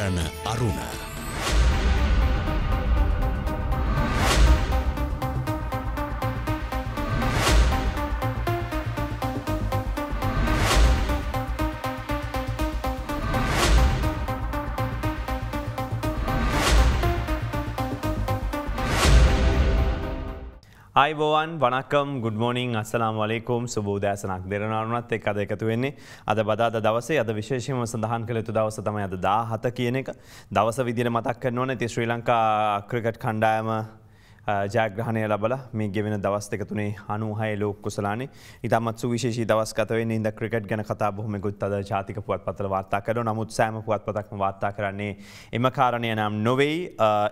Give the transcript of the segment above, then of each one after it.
කරන අරුණ. අයිබෝවන් වනකම් ගුඩ් මෝනිින් අස්සලාම් වලේකුම් සුබෝදෑසනක් දෙරනාරුණත් එක් අද එකතු වෙන්නේ අද බදාද දවසේ අද විශේෂම සඳහන් කළ යුතු දවස තමයි අද 17 කියන එක දවස විදිහට මතක් කරන්න ඕනේ ඉතින් ශ්‍රී ලංකා ක්‍රිකට් කණ්ඩායම ජයග්‍රහණය ලැබලා මේ ගෙවෙන දවස් දෙක තුනේ 96 ලෝක කුසලානේ ඊටමත් සුවිශේෂී දවස් ගත වෙන්නේ ඉඳ ක්‍රිකට් ගැන කතා බොහොමකුත් අද ජාතික පුවත්පත්වල වාර්තා කරනවා නමුත් සෑම පුවත්පතක්ම වාර්තා කරන්නේ එම කාරණය නම් නොවේ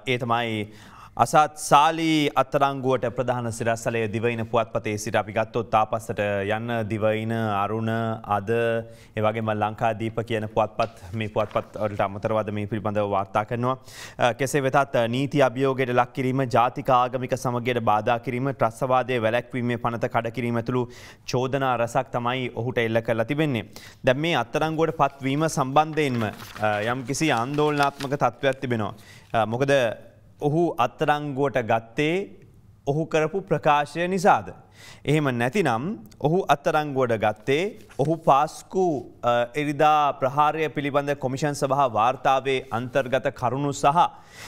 ඒ තමයි අසත් සාලී අත්තරංගුවට ප්‍රධාන සිරස්සලය දිවයින පුවත්පතේ සිට අපි ගත්තොත් තාපස්සට යන්න දිවයින අරුණ අද එවගේම ලංකාදීප කියන පුවත්පත් මේ පුවත්පත් වලට අමතරවද මේ පිළිබඳව වාර්තා කරනවා කෙසේ වෙතත් නීති අභියෝගයට ලක් කිරීම ජාතික ආගමික සමගියට බාධා කිරීම ත්‍රස්තවාදයේ වැළැක්වීමේ පනත කඩ කිරීම ඇතුළු චෝදනා රසක් තමයි ඔහුට එල්ල කරලා තිබෙන්නේ. දැන් මේ අත්තරංගුවට පත්වීම සම්බන්ධයෙන්ම යම්කිසි ආందోලනාත්මක තත්ත්වයක් තිබෙනවා. මොකද ඔහු අත්තරංගුවට ගත්තේ ඔහු කරපු ප්‍රකාශය නිසාද. එහෙම නැතිනම් ඔහු අත්තරංගුවට ගත්තේ ඔහු පාස්කු එරිදා ප්‍රහාරය පිළිබඳ කොමිෂන් සභා වාර්තාවේ අන්තර්ගත කරුණු සහ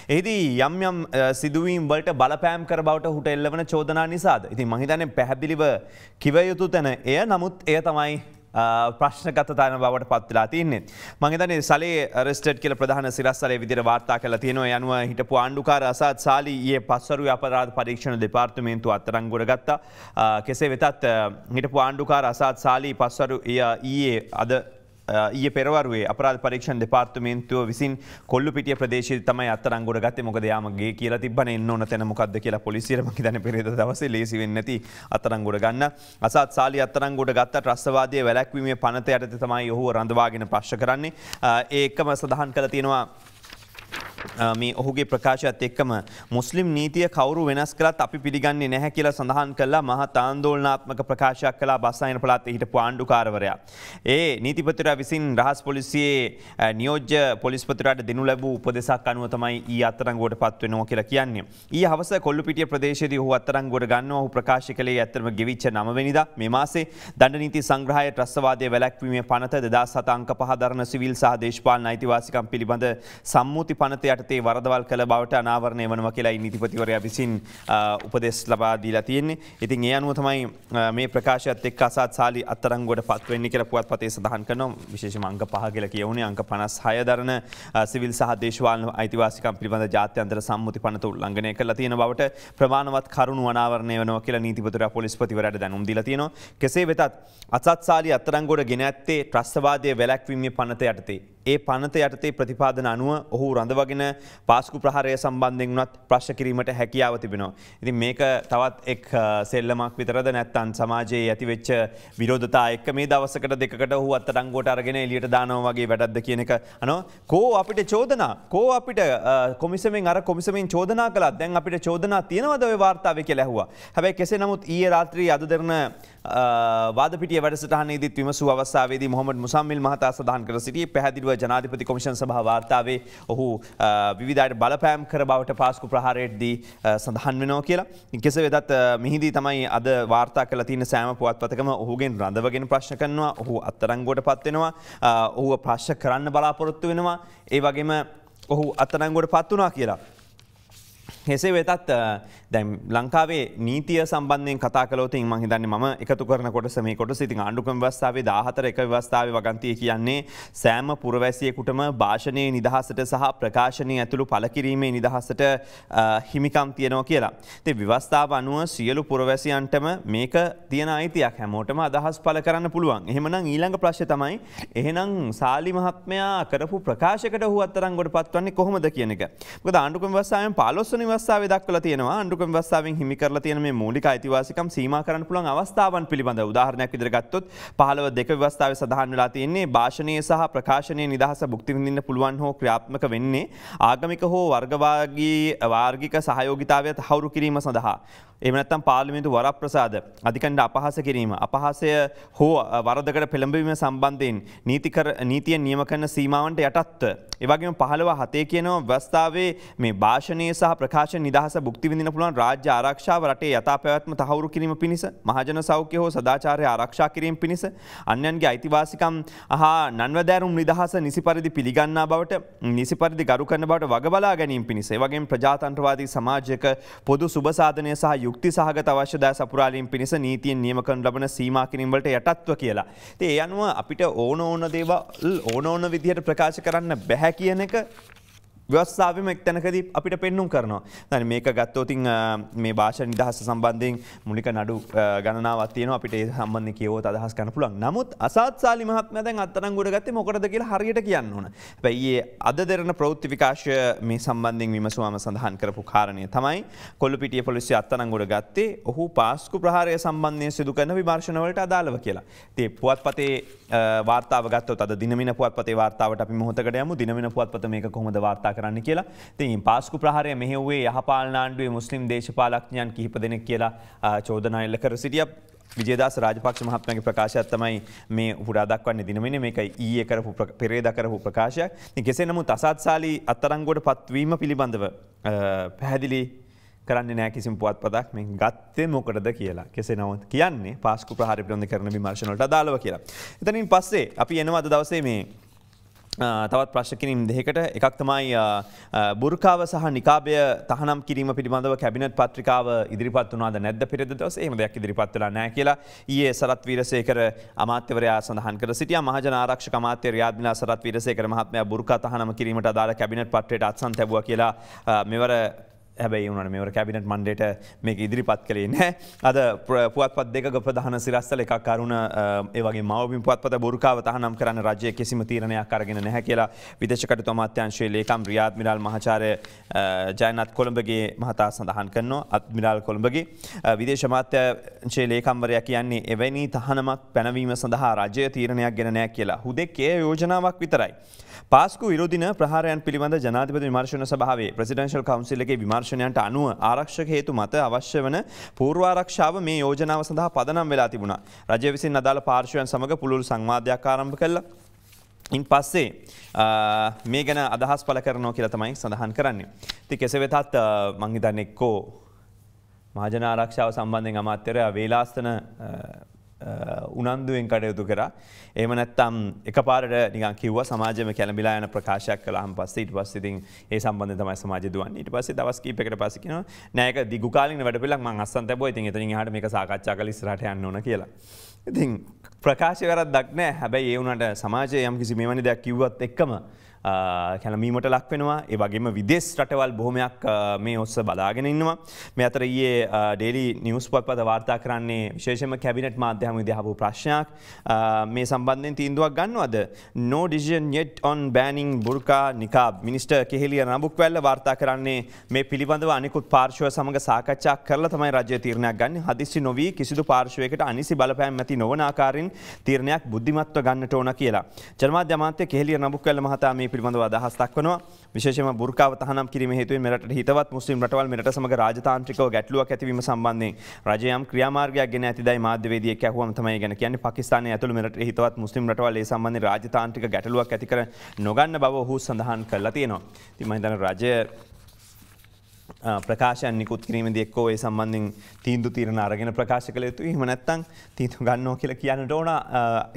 එහිදී යම් යම් සිදුවීම් වලට බලපෑම් කර බවට ඔහුට එල්ලවන චෝදනා නිසාද. ඉතින් මම හිතන්නේ පැහැදිලිව කිව යුතු තැන එය නමුත් එය තමයි ප්‍රශ්නගතතාවන බවට පත්වෙලා තියන්නේ. මං හිතන්නේ සලේ අරෙස්ටඩ් කියලා ප්‍රධාන සිරස්තලයේ විදිහට වාර්තා කරලා තියෙනවා. යනුව හිටපු ආණ්ඩුකාර අසත් සාලි ඊයේ පස්වරුවේ අපරාධ පරීක්ෂණ දෙපාර්තමේන්තුව අත්අඩංගුවට ගත්තා. කෙසේ වෙතත් හිටපු ආණ්ඩුකාර අසත් සාලි පස්වරු ඊයේ අද ඊයේ පෙරවරුවේ අපරාධ පරීක්ෂණ දෙපාර්තමේන්තුව විසින් කොල්ලුපිටිය ප්‍රදේශයේ තමයි අත්අඩංගුවට ගත්තේ. මොකද යාම ගේ කියලා තිබ්බනේ එන්න ඕන තැන මොකද්ද කියලා පොලිසියට මම හිතන්නේ පෙරේද දවසේ ලේසි වෙන්නේ නැති අත්අඩංගුවට ගන්න. අසත් සාලි අත්අඩංගුවට ගත්ත ත්‍රස්තවාදයේ වැළැක්වීමේ පනත යටතේ තමයි ඔහුව රඳවාගෙන ප්‍රශ්න කරන්නේ. ඒ එක්කම සඳහන් කරලා තියෙනවා මේ ඔහුගේ ප්‍රකාශයත් එක්කම මුස්ලිම් නීතිය කවුරු වෙනස් කළත් අපි පිළිගන්නේ නැහැ කියලා සඳහන් කළා. මහත් ආందోලනාත්මක ප්‍රකාශයක් කළා බස්නායන පළාතේ හිටපු ආණ්ඩුකාරවරයා. ඒ නීතිපතිවරයා විසින් රහස් පොලිසියේ නියෝජ්‍ය පොලිස්පතිවරයාට දෙනු ලැබූ උපදෙසක් අනුව තමයි ඊ අත්අඩංගුවට පත් වෙනවා කියලා කියන්නේ. ඊ හවස කොල්ලුපිටිය ප්‍රදේශයේදී ඔහු අත්අඩංගුවට ගන්නවා. ඔහු ප්‍රකාශ කළේ ඇත්තටම ගෙවිච්ච 9 වෙනිදා මේ මාසේ දඬ නීති සංග්‍රහය ත්‍රස්තවාදයේ වැළැක්වීමේ පනත 2007 අංක 5 දරන සිවිල් සහ දේශපාලන අයිතිවාසිකම් පිළිබඳ සම්මුති පනත යටතේ වරදවල් කළ බවට අනාවරණය වෙනවා කියලා නීතිපතිවරයා විසින් උපදෙස් ලබා දීලා තියෙන්නේ. ඉතින් ඒ අනුව තමයි මේ ප්‍රකාශයත් එක්ක අසත් සාලි අත්අඩංගුවට පත් වෙන්නේ කියලා පුවත්පතේ සඳහන් කරනවා. විශේෂයෙන්ම අංක 5 කියලා කියවුනේ අංක 56 දරන සිවිල් සහ දේශපාලන අයිතිවාසිකම් පිළිබඳ ජාත්‍යන්තර සම්මුති පනත උල්ලංඝනය කරලා තියෙන බවට ප්‍රමාණවත් කරුණු අනාවරණය වෙනවා කියලා නීතිපතිවරයා පොලිස්පතිවරයාට දැනුම් දීලා තියෙනවා. කෙසේ වෙතත් අසත් සාලි අත්අඩංගුවට ගෙන ඇත්තේ ත්‍රස්තවාදයේ වැළැක්වීමේ පනත යටතේ. ඒ පනත යටතේ ප්‍රතිපාදන අනුව ඔහු රඳවගෙන පාස්කු ප්‍රහාරය සම්බන්ධයෙන් වුණත් ප්‍රශ්න කිරීමට හැකියාව තිබෙනවා. ඉතින් මේක තවත් එක් සෙල්ලමක් විතරද නැත්නම් සමාජයේ ඇතිවෙච්ච විරෝධතා එක්ක මේ දවසකට දෙකකට ඔහු අත්අඩංගුවට අරගෙන එළියට දානවා වගේ වැඩක්ද කියන එක කෝ අපිට චෝදනා කෝ අපිට කොමිසමෙන් අර කොමිසමෙන් චෝදනා කළා දැන් අපිට චෝදනා තියෙනවද ඔය වාර්තාවේ කියලා ඇහුවා. හැබැයි කෙසේ නමුත් ඊයේ රාත්‍රියේ අද දරන වාදපිටිය වැඩසටහනේදීත් විමසූ අවස්ථාවේදී මොහොමඩ් මුසම්මිල් මහතා සඳහන් කර සිටියේ පැහැදිලිව ජනාධිපති කොමිෂන් සභා වාර්තාවේ ඔහු විවිධායට බලපෑම් කර බවට පාස්කු ප්‍රහාරයේදී සඳහන් වෙනවා කියලා. කෙසේ වෙතත් මෙහිදී තමයි අද වාර්තා කරලා තියෙන සෑම පුවත්පතකම ඔහුගෙන් රඳවගෙන ප්‍රශ්න කරනවා. ඔහු අත්අඩංගුවට පත් වෙනවා. ඔහුව ප්‍රශ්න කරන්න බලාපොරොත්තු වෙනවා. ඒ වගේම ඔහු අත්අඩංගුවට පත් වුණා කියලා. එසේ වෙතත් දැන් ලංකාවේ නීතිය සම්බන්ධයෙන් කතා කළොත් මම හිතන්නේ මම එකතු කරන කොටස මේ කොටස ඉතින් ආණ්ඩුක්‍රම ව්‍යවස්ථාවේ 14 එක ව්‍යවස්ථාවේ වගන්තිය කියන්නේ සෑම පුරවැසියෙකුටම භාෂණයේ නිදහසට සහ ප්‍රකාශනයේ ඇතුළු පළ කිරීමේ නිදහසට හිමිකම් තියෙනවා කියලා. ඉතින් ව්‍යවස්ථාව අනුව සියලු පුරවැසියන්ටම මේක තියෙන අයිතියක් හැමෝටම අදහස් පළ කරන්න පුළුවන්. එහෙමනම් ඊළඟ ප්‍රශ්නේ තමයි එහෙනම් සාලි මහත්මයා කරපු ප්‍රකාශයකට ඔහු අත්අඩංගුවට පත්වන්නේ කොහොමද කියන එක. මොකද ආණ්ඩුක්‍රම ව්‍යවස්ථාවෙන් 15 වෙනි ව්‍යවස්ථාවේ දක්වලා තියෙනවා ආණ්ඩුක්‍රම ව්‍යවස්ථාවෙන් හිමි කරලා තියෙන මේ මූලික අයිතිවාසිකම් සීමා කරන්න පුළුවන් අවස්ථාවන් පිළිබඳව උදාහරණයක් විදිහට ගත්තොත් 15 ව්‍යවස්ථාවේ සඳහන් වෙලා තියෙන්නේ භාෂණයේ සහ ප්‍රකාශනයේ නිදහස භුක්ති විඳින්න පුළුවන් හෝ ක්‍රියාත්මක වෙන්නේ ආගමික හෝ වාර්ගික සහයෝගිතාවය තහවුරු කිරීම සඳහා. එහෙම නැත්නම් පාර්ලිමේන්තු වරප්‍රසාද අධිකණ්ඩ අපහාස කිරීම අපහාසය හෝ වරදකට පෙළඹවීම සම්බන්ධයෙන් නීතියෙන් නියම කරන සීමාවන්ට යටත්ව ඒ වගේම 15/7 කියනවා ව්‍යවස්ථාවේ මේ භාෂණයේ සහ ප්‍රකාශන නිදහස භුක්ති විඳින්න පුළුවන් රාජ්‍ය ආරක්ෂාව රටේ යථා පැවැත්ම තහවුරු කිරීම පිණිස මහජන සෞඛ්‍ය හෝ සදාචාරය ආරක්ෂා කිරීම පිණිස අන්‍යයන්ගේ අයිතිවාසිකම් හා නන්වදෑරුම් නිදහස නිසි පරිදි පිළිගන්නා බවට නිසි පරිදි ගරු කරන බවට වග බලා ගැනීම පිණිස ඒ වගේම ප්‍රජාතන්ත්‍රවාදී සමාජයක පොදු සුබ සාධනය සහ යුක්ති සහගත අවශ්‍යතා සපුරාලීම් පිණිස නීතියෙන් නියම කරන ලබන සීමා කිරීම වලට යටත්ව කියලා. ඉතින් ඒ අනුව අපිට ඕන දේවල් ඕන විදිහට ප්‍රකාශ කරන්න බැහැ කියන එක ව්‍යවස්ථාවෙම එක්තැනකදී අපිට පෙන්නුම් කරනවා. දැන් මේක ගත්තොත් මේ භාෂා නිදහස සම්බන්ධයෙන් මූලික නඩු ගණනාවක් තියෙනවා අපිට ඒ සම්බන්ධයෙන් කියවොත් අදහස් ගන්න පුළුවන්. නමුත් අසාත් සාලි මහත්මයා දැන් අත්අඩංගුවට ගත්තේ මොකටද කියලා හරියට කියන්න ඕන. හැබැයි අද දෙරණ ප්‍රවෘත්ති විකාශය මේ සම්බන්ධයෙන් විමසුවම සඳහන් කරපු කාරණය තමයි කොල්ලුපිටිය පොලිසිය අත්අඩංගුවට ගත්තේ ඔහු පාස්කු ප්‍රහාරය සම්බන්ධයෙන් සිදු කරන විමර්ශන වලට අදාළව කියලා. ඉතින් පුවත්පතේ වාර්තාව ගත්තොත් අද දිනමින පුවත්පතේ වාර්තාවට අපි මොහොතකට යමු. දිනමින පුවත්පත මේක කොහොමද වාර්තා කරන්න කියලා. ඉතින් පාස්කු ප්‍රහාරය මෙහෙව්වේ යහපාලන ආණ්ඩුවේ මුස්ලිම් දේශපාලඥයන් කිහිප දෙනෙක් කියලා චෝදනා එල්ල කර සිටියා. විජේදාස රාජපක්ෂ මහත්මයාගේ ප්‍රකාශයක් තමයි මේ උපුරා දක්වන්නේ දිනමිනේ. මේක ඊයේ කරපු පෙරේදා කරපු ප්‍රකාශයක්. ඉතින් කෙසේ නමුත් අසත්සාලි අත්අඩංගුවට පත්වීම පිළිබඳව පැහැදිලි කරන්නේ නැහැ කිසිම පුවත්පතක් මේ ගත්තේ මොකටද කියලා. කෙසේ නමුත් කියන්නේ පාස්කු ප්‍රහාරය පිළිබඳ කරන විමර්ශන වලට අදාළව කියලා. එතනින් පස්සේ අපි එනවා අද දවසේ මේ තවත් ප්‍රශ්න කිරීම් දෙකකට. එකක් තමයි බුර්කාව සහ නිකාබය තහනම් කිරීම පිළිබඳව කැබිනට් පත්‍රිකාව ඉදිරිපත් වුණාද නැද්ද පෙරේද දවසේ? එහෙම දෙයක් ඉදිරිපත් වෙලා නැහැ කියලා ඊයේ සරත් වීරසේකර අමාත්‍යවරයා සඳහන් කර සිටියා. මහජන ආරක්ෂක අමාත්‍ය රියාද් මිලා සරත් වීරසේකර මහත්මයා බුර්කා තහනම් කිරීමට අදාළ කැබිනට් පත්‍රයට අත්සන් තැබුවා කියලා මෙවර හැබැයි උනට මෙවර කැබිනට් මණ්ඩලයට මේක ඉදිරිපත් කළේ නැහැ. අද පුවත්පත් දෙකක ප්‍රධාන සිරස්තල එකක් අරුණ ඒ වගේ මවබිම් පුවත්පත බුර්කාව තහනම් කරන්න රජය කිසිම තීරණයක් අරගෙන නැහැ කියලා විදේශ කටයුතු අමාත්‍යාංශයේ ලේකම් රියාද් මිලාල් මහාචාර්ය ජයනත් කොළඹගේ මහතා සඳහන් කරනවා. අද්මිරාල් කොළඹගේ විදේශ අමාත්‍යාංශයේ ලේකම්වරයා කියන්නේ එවැනි තහනමක් පැනවීම සඳහා රජය තීරණයක් ගෙන නැහැ කියලා. හුදෙක් ඒ යෝජනාවක් විතරයි. පාස්කු විරෝධින ප්‍රහාරයන් පිළිබඳ ජනාධිපති විමර්ශන සභාවේ ප්‍රෙසිඩෙන්ෂල් කවුන්සිල් එකේ විමර්ශනයන්ට අනුව ආරක්ෂක හේතු මත අවශ්‍ය වන පූර්වාරක්ෂාව මේ යෝජනාව සඳහා පදනම් වෙලා තිබුණා. රජය විසින් අදාළ පාර්ශ්වයන් සමග පුළුල් සංවාදයක් ආරම්භ කළා. ඉන් පස්සේ මේ ගැන අදහස් පළ කරනවා කියලා තමයි සඳහන් කරන්නේ. ඉතින් කෙසේ වෙතත් මං හිතන්නේ එක්කෝ මහජන ආරක්ෂාව සම්බන්ධයෙන් අමාත්‍යවරයා වේලාස්තන උනන්දුවෙන් කටයුතු කරා. එහෙම නැත්නම් එකපාරට නිකන් කිව්වා සමාජෙම කැළඹිලා යන ප්‍රකාශයක් කළාම පස්සේ ඊට පස්සේ ඉතින් ඒ සම්බන්ධයෙන් තමයි සමාජය දුවන්නේ. ඊට පස්සේ දවස් කිහිපයකට පස්සේ කියනවා නෑ ඒක දිගු කාලින වැඩපිළිවෙලක් මම අස්සන් තැබුවා. ඉතින් එතනින් එහාට මේක සාකච්ඡා කරලා ඉස්සරහට යන්න ඕන කියලා. ඉතින් ප්‍රකාශය වැරද්දක් නෑ. හැබැයි ඒ වුණාට සමාජයේ යම් කිසි මෙවැනි දෙයක් කිව්වත් එක්කම කැළඹීමට ලක් වෙනවා. ඒ වගේම විදේශ රටවල් බොහොමයක් මේ ඔස්ස බලාගෙන ඉන්නවා. මේ අතර ඊයේ ඩේලි නිවුස් පුවත්පත වාර්තා කරන්නේ විශේෂයෙන්ම කැබිනට් මාධ්‍ය හමුවේදී අහපු ප්‍රශ්නයක්. මේ සම්බන්ධයෙන් තීන්දුවක් ගන්නවද? No decision yet on banning burqa niqab. Minister Keheliya Rambukwella වාර්තා කරන්නේ මේ පිළිබඳව අනිකුත් පාර්ශ්ව සමග සාකච්ඡා කරලා තමයි රජය තීරණයක් ගන්නේ. හදිස්සි නොවි කිසිදු පාර්ශ්වයකට අනිසි බලපෑම් ඇති නොවන ආකාරයෙන් තීරණයක් බුද්ධිමත්ව ගන්නට ඕන කියලා. ජනමාධ්‍ය අමාත්‍ය කෙහෙලිය රඹුක්වැල්ල මහතා මේ පිළිබඳව අදහස් දක්වනවා. විශේෂයෙන්ම බුර්කාව තහනම් කිරීමේ හේතුවෙන් මෙරටට හිතවත් මුස්ලිම් රටවල් මෙරට සමග රාජතාන්ත්‍රිකව ගැටලුවක් ඇතිවීම සම්බන්ධයෙන් රජය යම් ක්‍රියාමාර්ගයක් ගෙන ඇතිදයි මාධ්‍යවේදියෙක් ඇහුවම තමයි ගැන කියන්නේ. පාකිස්තානයේ ඇතුළු මෙරට හිතවත් මුස්ලිම් රටවල් ඒ සම්බන්ධයෙන් රාජතාන්ත්‍රික ගැටලුවක් ඇති කර නොගන්න බව ඔහු සඳහන් කරලා තියෙනවා. ඉතින් මම හිතන්නේ රජය ප්‍රකාශයන් නිකුත් කිරීමේදී එක්කෝ ඒ සම්බන්ධයෙන් තීන්දුව తీරන අරගෙන ප්‍රකාශ කළ යුතුයි. එහෙම නැත්නම් තීන්දුව ගන්නවා කියලා කියන්නට ඕන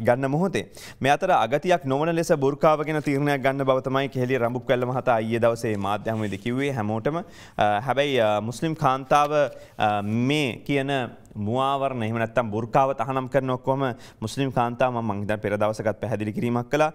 ගන්න මොහොතේ. මේ අතර අගතියක් නොවන ලෙස බුර්කාව ගැන තීරණයක් ගන්න බව තමයි කෙහෙලිය රඹුක්වැල්ල මහතා ඊයේ දවසේ මාධ්‍ය හමුවේදී කිව්වේ හැමෝටම. හැබැයි මුස්ලිම් කාන්තාව මේ කියන මුවාවරණ එහෙම නැත්නම් බුර්කාව තහනම් කරන ඔක්කොම මුස්ලිම් කාන්තාව මම හිතන පෙර දවසකත් පැහැදිලි කිරීමක් කළා.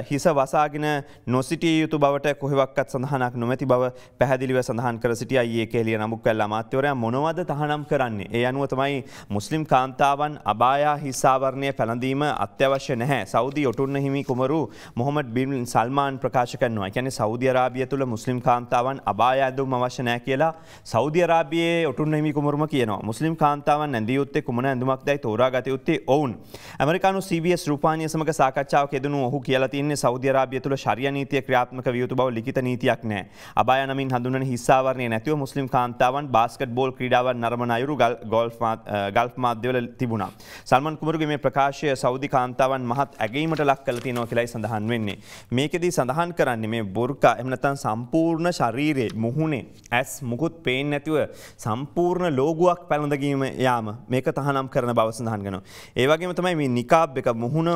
හිස වසාගෙන නොසිටිය යුතු බවට කොහෙවත්වත් සඳහනක් නොමැති බව පැහැදිලිව සඳහන් කර සිටියා ඊයේ කෙලිය නමුක්කැල්ල අමාත්‍යවරයා මොනවද තහනම් කරන්නේ? ඒ අනුව තමයි මුස්ලිම් කාන්තාවන් අබායා හිස් ආවරණය පැළඳීම අත්‍යවශ්‍ය නැහැ. සෞදි ඔටුන්න හිමි කුමරු මොහමඩ් බින් සල්මාන් ප්‍රකාශ කරනවා. ඒ කියන්නේ සෞදි අරාබිය තුල මුස්ලිම් කාන්තාවන් අබායා ඇඳුම් අවශ්‍ය නැහැ කියලා සෞදි අරාබියේ ඔටුන්න හිමි කුමරුම කියනවා. මුස්ලිම් කාන්තාවන් ඇඳිය යුත්තේ කුමන ඇඳුමක්දයි තෝරාගත යුත්තේ ඔවුන්. ඇමරිකානු CBS රූපානිය සමග සාකච්ඡාවක යෙදුණු ඔහු කියලා තින්නේ සෞදි අරාබිය තුල ශරියා නීතිය ක්‍රියාත්මක විය යුතු බව ලිඛිත නීතියක් නැහැ. අබායා නමින් හඳුන්වන හිස් ආවරණය නැතිව මුස්ලිම් කාන්තාවන් බාස්කට්බෝල් ක්‍රීඩාවන් නරඹන අයුරු ගල්ෆ් මාධ්‍යවල තිබුණා. සල්මන් කුමරුගේ මේ ප්‍රකාශය සෞදි කාන්තාවන් මහත් ඇගීමට ලක් කළ තියෙනවා කියලායි සඳහන් වෙන්නේ. මේකෙදී සඳහන් කරන්නේ මේ බුර්කා එහෙම නැත්නම් සම්පූර්ණ ශරීරයේ මුහුණේ ඇස් මුකුත් පේන්නේ නැතිව සම්පූර්ණ ලෝගුවක් පැළඳගීම යාම මේක තහනම් කරන බව සඳහන් කරනවා. ඒ වගේම තමයි මේ නිකාබ් එක මුහුණ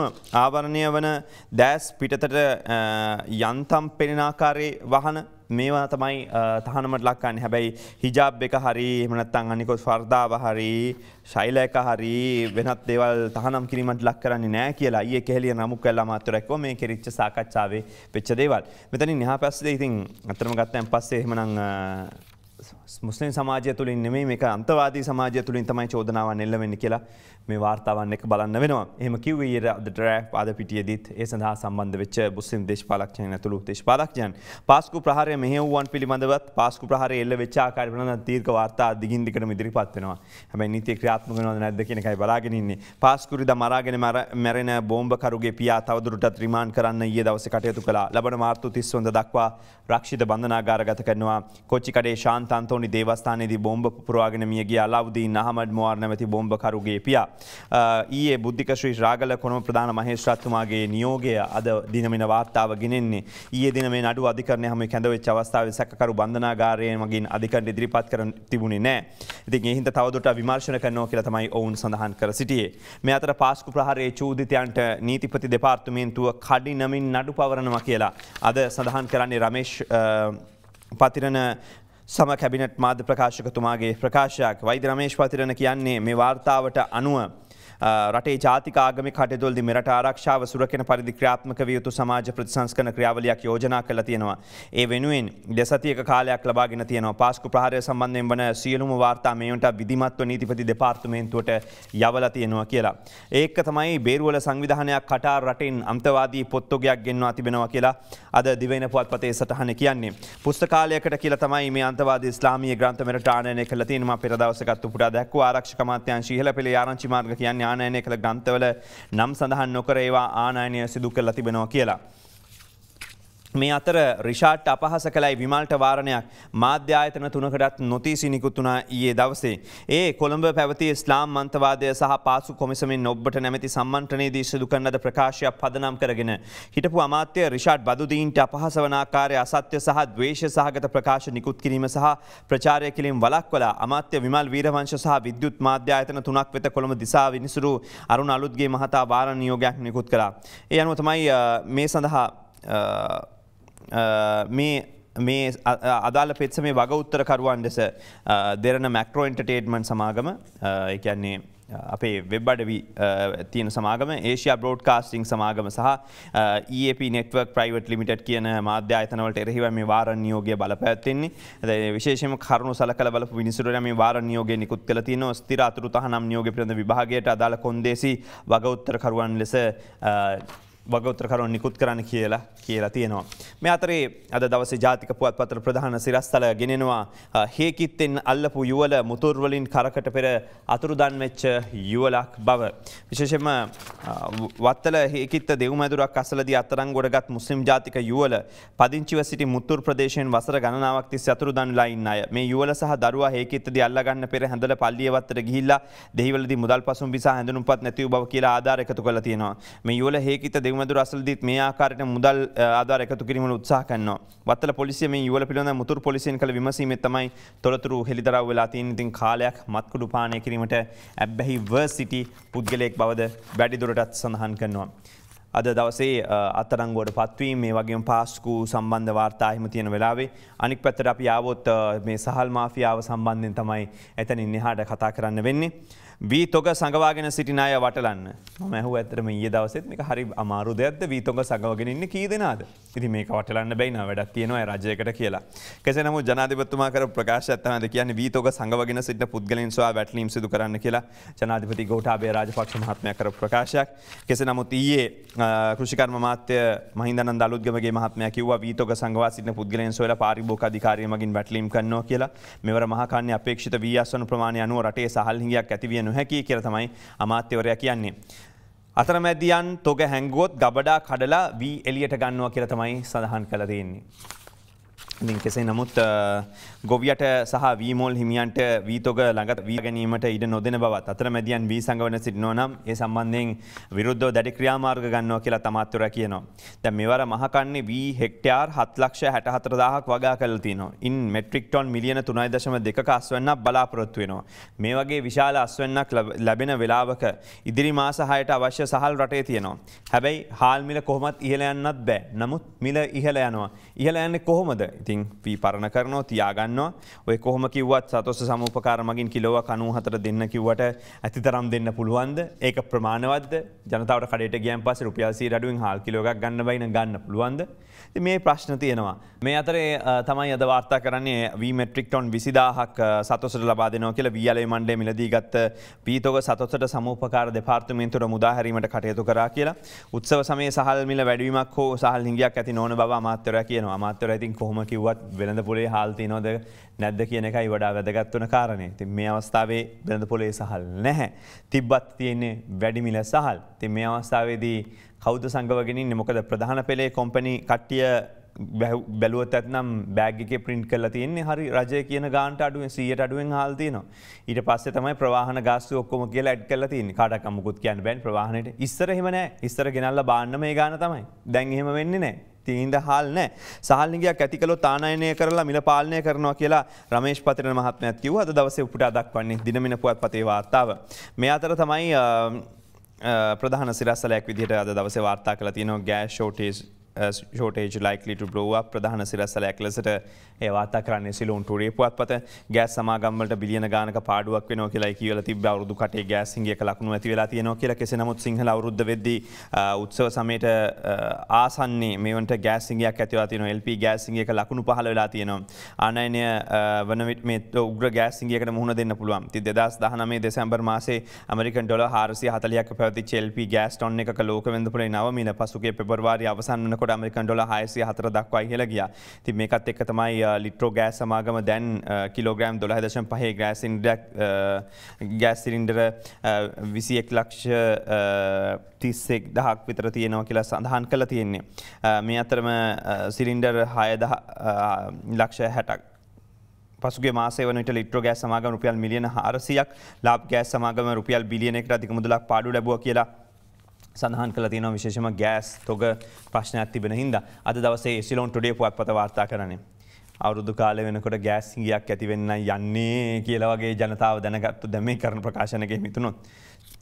ආවරණය වන දැස් පිටතට යන්තම් පෙනෙන ආකාරයේ වහන මේවා තමයි තහනමට ලක් කරන්නේ. හැබැයි හිජාබ් එක හරි එහෙම නැත්නම් අනිකොත් ෆර්දාව හරි ශෛලයක හරි වෙනත් දේවල් තහනම් කිරීමට ලක් කරන්නේ නැහැ කියලා ඊයේ කෙහෙලිය නමුක් කළා මාත්‍රයක් කො මේ කෙරිච්ච සාකච්ඡාවේ වෙච්ච දේවල්. මෙතනින් එහා පැත්තේ ඉතින් අතරම ගත්තන් පස්සේ එහෙමනම් මුස්ලිම් සමාජය තුළින් නෙමෙයි මේක අන්තවාදී සමාජය තුළින් තමයි චෝදනාවන් එල්ල වෙන්නේ කියලා මේ වාර්තාවන් එක බලන්න වෙනවා. එහෙම කිව්වේ ඊයේ අද ඩ්‍රැෆ්ට් ආද පිටියේදීත් ඒ සඳහා සම්බන්ධ වෙච්ච මුස්ලිම් දේශපාලකයන් ඇතුළු දේශපාලකයන් පාස්කු ප්‍රහාරය මෙහෙයුවන් පිළිබඳවත් පාස්කු ප්‍රහාරය එල්ල වෙච්ච ආකාරය පිළිබඳව දීර්ඝ වාර්තා දිගින් දිගටම ඉදිරිපත් වෙනවා. හැබැයි නීතිය ක්‍රියාත්මක වෙනවද නැද්ද කියන එකයි බලාගෙන ඉන්නේ. පාස්කුරිදා මරාගෙන මැරෙන බෝම්බකරුගේ පියා තවදුරටත් රිමාන්ඩ් කරන්න ඊයේ දවසේ කටයුතු කළා. ලබන මාර්තු 30 වනදා දක්වා රක්ෂිත බන්ධනාගාරගත කරනවා. කොච්චිකඩේ ශාන්ත අන්තෝනි දේවස්ථානයේදී බෝම්බ පුපුරවාගෙන මිය ගිය අලාවුදීන් අහමඩ් මොවාර් නැමැති බෝම්බකරුගේ පියා ඊයේ බුද්ධික ශ්‍රී රාගල කොළඹ ප්‍රධාන මහේස්ත්‍රාත්තුමාගේ නියෝගය අද දිනමින වාර්තාව ගෙනෙන්නේ. ඊයේ දින මේ නඩුව අධිකරණය හැම කැඳවෙච්ච අවස්ථාවේ සැකකරු බන්ධනාගාරයෙන් මගින් අධිකරණයට ඉදිරිපත් කරන්න තිබුණේ නැහැ. ඉතින් ඒ හින්දා තවදුරටත් විමර්ශන කරනවා කියලා තමයි ඔවුන් සඳහන් කර සිටියේ. මේ අතර පාස්කු ප්‍රහාරයේ චූදිතයන්ට නීතිපති දෙපාර්තමේන්තුව කඩිනමින් නඩු පවරනවා කියලා අද සඳහන් කරන්නේ රමේෂ් පතිරණ සම කැබිනට් මාධ්‍ය ප්‍රකාශකතුමාගේ ප්‍රකාශයක්. වෛද්‍ය රමේෂ් පතිරණ කියන්නේ මේ වාර්තාවට අනුව රටේ ජාතික ආගමික කටයුතුවලදී මෙරට ආරක්ෂාව සුරකින පරිදි ක්‍රියාත්මක විය යුතු සමාජ ප්‍රතිසංස්කරණ ක්‍රියාවලියක් යෝජනා කළා තියෙනවා. ඒ වෙනුවෙන් දෙසතියක කාලයක් ලබාගෙන තියෙනවා. පාස්කු ප්‍රහාරය සම්බන්ධයෙන් වන සියලුම වාර්තා මේවට විධිමත්ව නීතිපති දෙපාර්තමේන්තුවට යවලා තියෙනවා කියලා. ඒක තමයි බේරුවල සංවිධානයක් කටාර් රටින් අන්තවාදී පොත්තොගයක් ගෙන්වා තිබෙනවා කියලා අද දිවයින පුවත්පතේ සටහනේ කියන්නේ. පුස්තකාලයකට කියලා තමයි මේ අන්තවාදී ඉස්ලාමීය ග්‍රන්ථ මෙරට ආනයනය කළා තියෙනවා. පෙර දවසකත් උපුටා දැක්වුවා ආරක්ෂක අමාත්‍යාංශ ඉහළ පෙළේ ආරංචි මාර්ග කියන්නේ ආනයනය කළ ග්‍රන්ථවල නම් සඳහන් නොකර ඒවා ආනයනය සිදු කරලා තිබෙනවා කියලා. මේ අතර රිෂාඩ්ට අපහාස කළයි විමල්ට වාරණයක් මාධ්‍ය ආයතන තුනකටත් නොතීසි නිකුත් වුණා ඊයේ දවසේ. ඒ කොළඹ පැවති ඉස්ලාම් මන්තවාදය සහ පාසු කොමිසමෙන් ඔබට නැමැති සම්මන්ත්‍රණයේදී සිදු කරන ලද ප්‍රකාශයක් පදනම් කරගෙන හිටපු අමාත්‍ය රිෂාඩ් බදුදීන්ට අපහාස වන ආකාරය අසත්‍ය සහ ද්වේෂ සහගත ප්‍රකාශ නිකුත් කිරීම සහ ප්‍රචාරය කිරීම වළක්වලා අමාත්‍ය විමල් වීරවංශ සහ විද්‍යුත් මාධ්‍ය ආයතන තුනක් වෙත කොළඹ දිසා විනිසුරු අරුණ අලුත්ගේ මහතා වාරණ නියෝගයක් නිකුත් කළා. ඒ අනුව තමයි මේ සඳහා මේ අදාළ පෙත්සමේ වග උත්තරකරුවන් ලෙස දෙරණ මැක්‍රෝ එන්ටර්ටේන්මන්ට් සමාගම ඒ කියන්නේ අපේ වෙබ් අඩවි තියෙන සමාගම ඒෂියා බ්‍රෝඩ්කාස්ටිං සමාගම සහ EAP network private limited කියන මාධ්‍ය ආයතන වලට එරෙහිව මේ වාරණ නියෝගය බලපෑවෙන්නේ. විශේෂයෙන්ම කරුණු සලකලා බලපු විනිසුරුවරයා මේ වාරණ නියෝගය නිකුත් කළ තියෙනවා. ස්ථිර අතුරු තහනම් නියෝගය පිළිබඳ විභාගයට අදාළ කොන්දේසි වග උත්තරකරුවන් ලෙස වගඋත්තරකරුවන් නිකුත් කරන්න කියලා තියෙනවා. මේ අතරේ අද දවසේ ජාතික පුවත්පතට ප්‍රධාන සිරස්තල ගෙනෙනවා හේකිත්තෙන් අල්ලපු යුවල මුතුර් වලින් කරකට පෙර අතුරුදන් වෙච්ච යුවලක් බව. විශේෂයෙන්ම වත්තල හේකිත්ත දෙව්මැදුරක් අසලදී අත්අඩංගුවටගත් මුස්ලිම් ජාතික යුවල පදිංචිව සිටි මුතුර් ප්‍රදේශයෙන් වසර ගණනාවක් තිස්සේ අතුරුදන් වෙලා ඉන්න අය. මේ යුවල සහ දරුවා හේකිත්තදී අල්ලා ගන්න පෙර හැඳල පල්ලිය වත්තට ගිහිල්ලා දෙහිවලදී මුදල් පසුම් විසා හැඳුනුම්පත් නැති වූ බව කියලා ආධාර එකතු කරලා තියෙනවා. මේ යුවල හේකිත්ත දෙව්මැදුර අසලදීත් මේ ආකාරයට මුදල් ආධාර එකතු කිරීමට උත්සාහ කරනවා. වත්තල පොලිසිය මේ යුවල පිළිබඳව මුතුර් පොලිසියෙන් කළ විමසීමේ තමයි තොරතුරු හෙළිදරව් වෙලා තියෙන. ඉතින් කාලයක් මත්කුඩු පානය කිරීමට ඇබ්බැහිව සිටි පුද්ගලයෙක් බවද වැඩි දුරටත් සඳහන් කරනවා. අද දවසේ අත්අඩංගුවට පත්වීම මේ වගේම පාස්කු සම්බන්ධ වාර්තා හිම තියෙන වෙලාවේ අනික් පැත්තට අපි ආවොත් මේ සහල් මාෆියාව සම්බන්ධයෙන් තමයි එතනින් එහාට කතා කරන්න වෙන්නේ. වීතොග සංගවාගෙන සිටින අය වටලන්න. මම ඇහුවා ඇත්තටම ඊයේ දවසෙත් මේක හරි අමාරු දෙයක්ද වීතොග සංගවගෙන ඉන්නේ කී දෙනාද? ඉතින් මේක වටලන්න බැයි නා වැඩක් තියෙනවා ඒ රජයකට කියලා. කෙසේ නමුත් ජනාධිපතිතුමා කරපු ප්‍රකාශයක් තමයි කියන්නේ වීතොග සංගවගෙන සිටින පුද්ගලයන් සොයා වැටලීම් සිදු කරන්න කියලා ජනාධිපති ගෝඨාභය රාජපක්ෂ මහත්මයා කරපු ප්‍රකාශයක්. කෙසේ නමුත් ඊයේ කෘෂිකර්ම මාත්‍ය මහින්දානන්ද අලුත්ගමගේ මහත්මයා කිව්වා වීතොග සංගවා සිටින පුද්ගලයන් සොයලා පාරිභෝගික අධිකාරිය මගින් වැටලීම් කරනවා කියලා. මෙවර මහා කන්නේ අපේක්ෂිත වී අස්වනු ප්‍රමාණය අනුව රටේ සහල් හිඟයක් ඇති විය නොහැකි කියලා තමයි අමාත්‍යවරයා කියන්නේ. අතරමැදියන් තොග හැංගුවොත් ගබඩා කඩලා වී එළියට ගන්නවා කියලා තමයි සඳහන් කරලා තියෙන්නේ. ඉතින් කෙසේ නමුත් ගොවියට සහ වීමෝල් හිමියන්ට වීතොග ළඟ වී ගැනීමට ඉඩ නොදෙන බවත් අතරමැදියන් වී සංගවන සිටිනවා නම් ඒ සම්බන්ධයෙන් විරුද්ධව දැඩි ක්‍රියාමාර්ග ගන්නවා කියලා අමාත්‍යවරයා කියනවා. දැන් මෙවර මහකන්නේ වී හෙක්ටයාර් 7,64,000ක් වගා කරලා තිනවා. ඉන් මෙට්‍රික් ටොන් මිලියන 3.2ක අස්වැන්නක් බලාපොරොත්තු වෙනවා. මේ වගේ විශාල අස්වැන්නක් ලැබෙන වෙලාවක ඉදිරි මාස 6ට අවශ්‍ය සහල් රටේ තියෙනවා. හැබැයි හාල් මිල කොහොමත් ඉහළ යන්නත් බෑ. නමුත් මිල ඉහළ යනවා. ඉහළ යන්නේ කොහොමද? ඉතින් වී පරණ කරනවා තියාගන්නවා. ඔය කොහොම කිව්වත් සතොස්ස සමූපකාර මගින් කිලෝවක් 94 දෙන්න කිව්වට ඇතිතරම් දෙන්න පුළුවන්ද? ඒක ප්‍රමාණවත්ද? ජනතාවට කඩේට ගියන් පස්සේ රුපියල් 100 අඩුවෙන් හාල් කිලෝ එකක් ගන්න බැයි නම් ගන්න පුළුවන්ද? ඉතින් මේ ප්‍රශ්න තියෙනවා. මේ අතරේ තමයි අද වාර්තා කරන්නේ වී මෙට්‍රික් ටොන් 20000ක් සතොස්සට ලබා දෙනවා කියලා වී අලේ මණ්ඩලය මිලදී ගත්ත වීතොග සතොස්සට සමූපකාර දෙපාර්තමේන්තුවට මුදා හැරීමට කටයුතු කරා කියලා. උත්සව සමයේ සහල් මිල වැඩිවීමක් හෝ සහල් හිඟයක් ඇති නොවන බව අමාත්‍යවරයා කියනවා. අමාත්‍යවරයා ඉතින් කොහොම කිව්වත් වෙළඳ පොලේ හාල් තියනවද නැද්ද කියන එකයි වඩා වැදගත් වෙන කාරණේ. ඉතින් මේ අවස්ථාවේ වෙළඳ පොලේ සහල් නැහැ. තිබ්බත් තියෙන්නේ වැඩි මිල සහල්. ඉතින් මේ අවස්ථාවේදී කවුද සංගවගෙන ඉන්නේ? මොකද ප්‍රධාන පෙළේ කම්පැනි කට්ටිය බැලුවොත් ඇත්නම් බෑග් එකේ print කරලා තියෙන්නේ හරි රජය කියන ගානට අඩුවෙන් 100ට අඩුවෙන් හාල් තියෙනවා. ඊට පස්සේ තමයි ප්‍රවාහන ගාස්තු ඔක්කොම කියලා ඇඩ් කරලා තියෙන්නේ. කාටවත් අමුකුත් කියන්න බෑනේ ප්‍රවාහනෙට. ඉස්සර එහෙම නැහැ. ඉස්සර ගෙනල්ලා බාන්න මේ ගාන තමයි. දැන් එහෙම වෙන්නේ නැහැ. තීන්ද හාල් නැහැ. සහල් නිගයක් ඇති කළොත් ආනයනය කරලා මිල පාලනය කරනවා කියලා රමේෂ් පතිරණ මහත්මයාත් කිව්වා. අද දවසේ උපුටා දක්වන්නේ දිනමින පුවත්පතේ වාර්තාව. මේ අතර තමයි ප්‍රධාන සිරස්තලයක් විදිහට අද දවසේ වාර්තා කරලා තියෙනවා gas shortage likely to blow up ප්‍රධාන සිරස්තලයක් ලෙසට ඒ වාර්තා කරන්නේ සිලෝන් ටුඩේ පුවත්පත. ගෑස් සමාගම් වලට බිලියන ගානක පාඩුවක් වෙනවා කියලායි කියවලා තිබ්බ අවුරුදු කටේ ගෑස් හිඟයක ලකුණු ඇති වෙලා තියෙනවා කියලා. කෙසේ නමුත් සිංහල අවුරුද්ද වෙද්දී උත්සව සමයට ආසන්නේ මේවන්ට ගෑස් හිඟයක් ඇති වෙලා තියෙනවා. LP ගෑස් හිඟයක ලකුණු පහළ වෙලා තියෙනවා. ආනයනය වන විට මේ උග්‍ර ගෑස් හිඟයකට මුහුණ දෙන්න පුළුවන්. ඉතින් 2019 දෙසැම්බර් මාසයේ ඇමරිකන් ඩොලර් 440ක පැවතිච්ච LP ගෑස් ටොන් එකක ලෝක වෙළඳපොලේ නව මිල පසුගිය පෙබරවාරි අවසන් වෙනකොට ඇමරිකන් ඩොලර් 604 දක්වා ඉහළ ගියා. ඉතින් මේකත් එක්ක තමයි ලිට්‍රෝ ගෑස් සමාගම දැන් කිලෝග්‍රෑම් 12.5 ගෑස් සිලින්ඩර 21,31,000ක් විතර තියෙනවා කියලා සඳහන් කරලා තියෙන්නේ. මේ අතරම සිලින්ඩර් 6,60,000ක් පසුගිය මාසයේ වන විට ලිට්‍රෝ ගෑස් සමාගම රුපියල් මිලියන 400ක් ලාබ් ගෑස් සමාගම රුපියල් බිලියනයකට අධික මුදලක් පාඩු ලැබුවා කියලා සඳහන් කළ තියෙනවා. විශේෂම ගෑස් තොග ප්‍රශ්නයක් තිබෙන හින්දා අද දවසේ සිලෝන් ටුඩේ පුවත්පත වාර්තා කරන්නේ. අවුරුදු කාලේ වෙනකොට ගෑස් හිඟයක් ඇති වෙන්න යන්නේ කියලා වගේ ජනතාව දැනගත්තු දැන් මේ කරන ප්‍රකාශනකෙ හිතුනොත්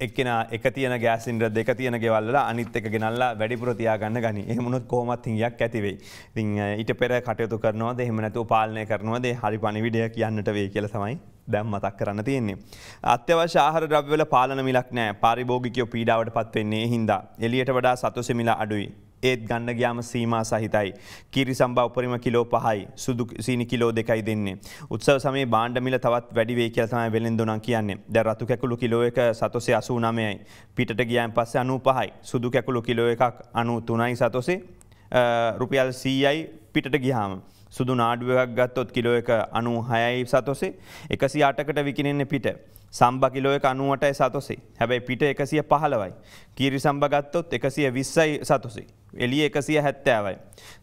එක්කෙනා එක තියෙන ගෑස් සිලින්ඩර් දෙක තියෙන ගෙවල් වල අනිත් එක ගෙනල්ලා වැඩිපුර තියාගන්න ගනි. එහෙම වුණොත් කොහොමත් හිඟයක් ඇති වෙයි. ඉතින් ඊට පෙර කටයුතු කරනවද එහෙම නැතුව පාලනය කරනවද හරි පණිවිඩය කියන්නට වෙයි කියලා තමයි දැන් මතක් කරන්න තියෙන්නේ. අත්‍යවශ්‍ය ආහාර ද්‍රව්‍ය වල පාලන මිලක් නැහැ. පාරිභෝගිකයෝ පීඩාවටපත් වෙන්නේ ඒ හින්දා. එළියට වඩා සතුසේ මිල අඩුයි. ඒත් ගන්න ගියාම සීමා සහිතයි. කීරි සම්බා උපරිම කිලෝ 5යි. සුදු සීනි කිලෝ 2යි දෙන්නේ. උත්සව සමයේ භාණ්ඩ මිල තවත් වැඩි වෙයි කියලා තමයි වෙළෙන්දොනන් කියන්නේ. දැන් රතු කැකුළු කිලෝ එක සතොසේ 89යි. පිටට ගියාන් පස්සේ 95යි. සුදු කැකුළු කිලෝ එකක් 93යි සතොසේ රුපියල් 100යි පිටට ගියාම. සුදු නාඩු එකක් ගත්තොත් කිලෝ එක 96යි සතොසේ 108කට විකිනෙන්නේ පිට. සම්බා කිලෝ එක 98යි සතොසේ. හැබැයි පිට 115යි. කීරි සම්බා ගත්තොත් 120යි සතොසේ. එළිය 170යි.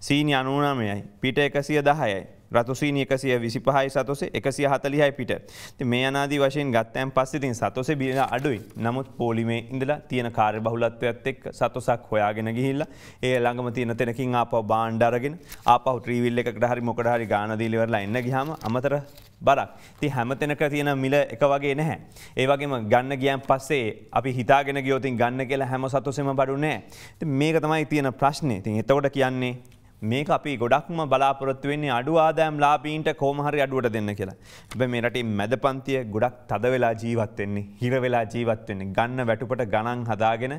සීනි 99යි. පිට 110යි. රතුසීනි 125යි සතොසේ 140යි පිට. ඉතින් මේ අනාදී වශයෙන් ගත්තයන් පස්සේ ඉතින් සතොසේ බිල අඩුයි. නමුත් පොලිමේ ඉඳලා තියෙන කාර්ය බහුලත්වයත් එක්ක සතොසක් හොයාගෙන ගිහිල්ලා ඒ ළඟම තියෙන තැනකින් ආපහු බාණ්ඩ අරගෙන ආපහු ට්‍රීවිල් එකකට හරි මොකද හරි ගාන දීලා ඉවරලා එන්න ගියාම අමතර බරක්. ඉතින් හැම තැනක තියෙන මිල එක වගේ නැහැ. ඒ වගේම ගන්න ගියන් පස්සේ අපි හිතාගෙන ගියොත් ගන්න කියලා හැම සතොසෙම බඩු නැහැ. ඉතින් මේක තමයි තියෙන ප්‍රශ්නේ. ඉතින් එතකොට කියන්නේ මේක අපි ගොඩක්ම බලාපොරොත්තු වෙන්නේ අඩු ආදායම් ලාභීන්ට කොහොම හරි අඩුවට දෙන්න කියලා. හැබැයි මේ රටේ මැදපන්තිය ගොඩක් තද වෙලා ජීවත් වෙන්නේ, හිර වෙලා ජීවත් වෙන්නේ. ගන්න වැටුපට ගණන් හදාගෙන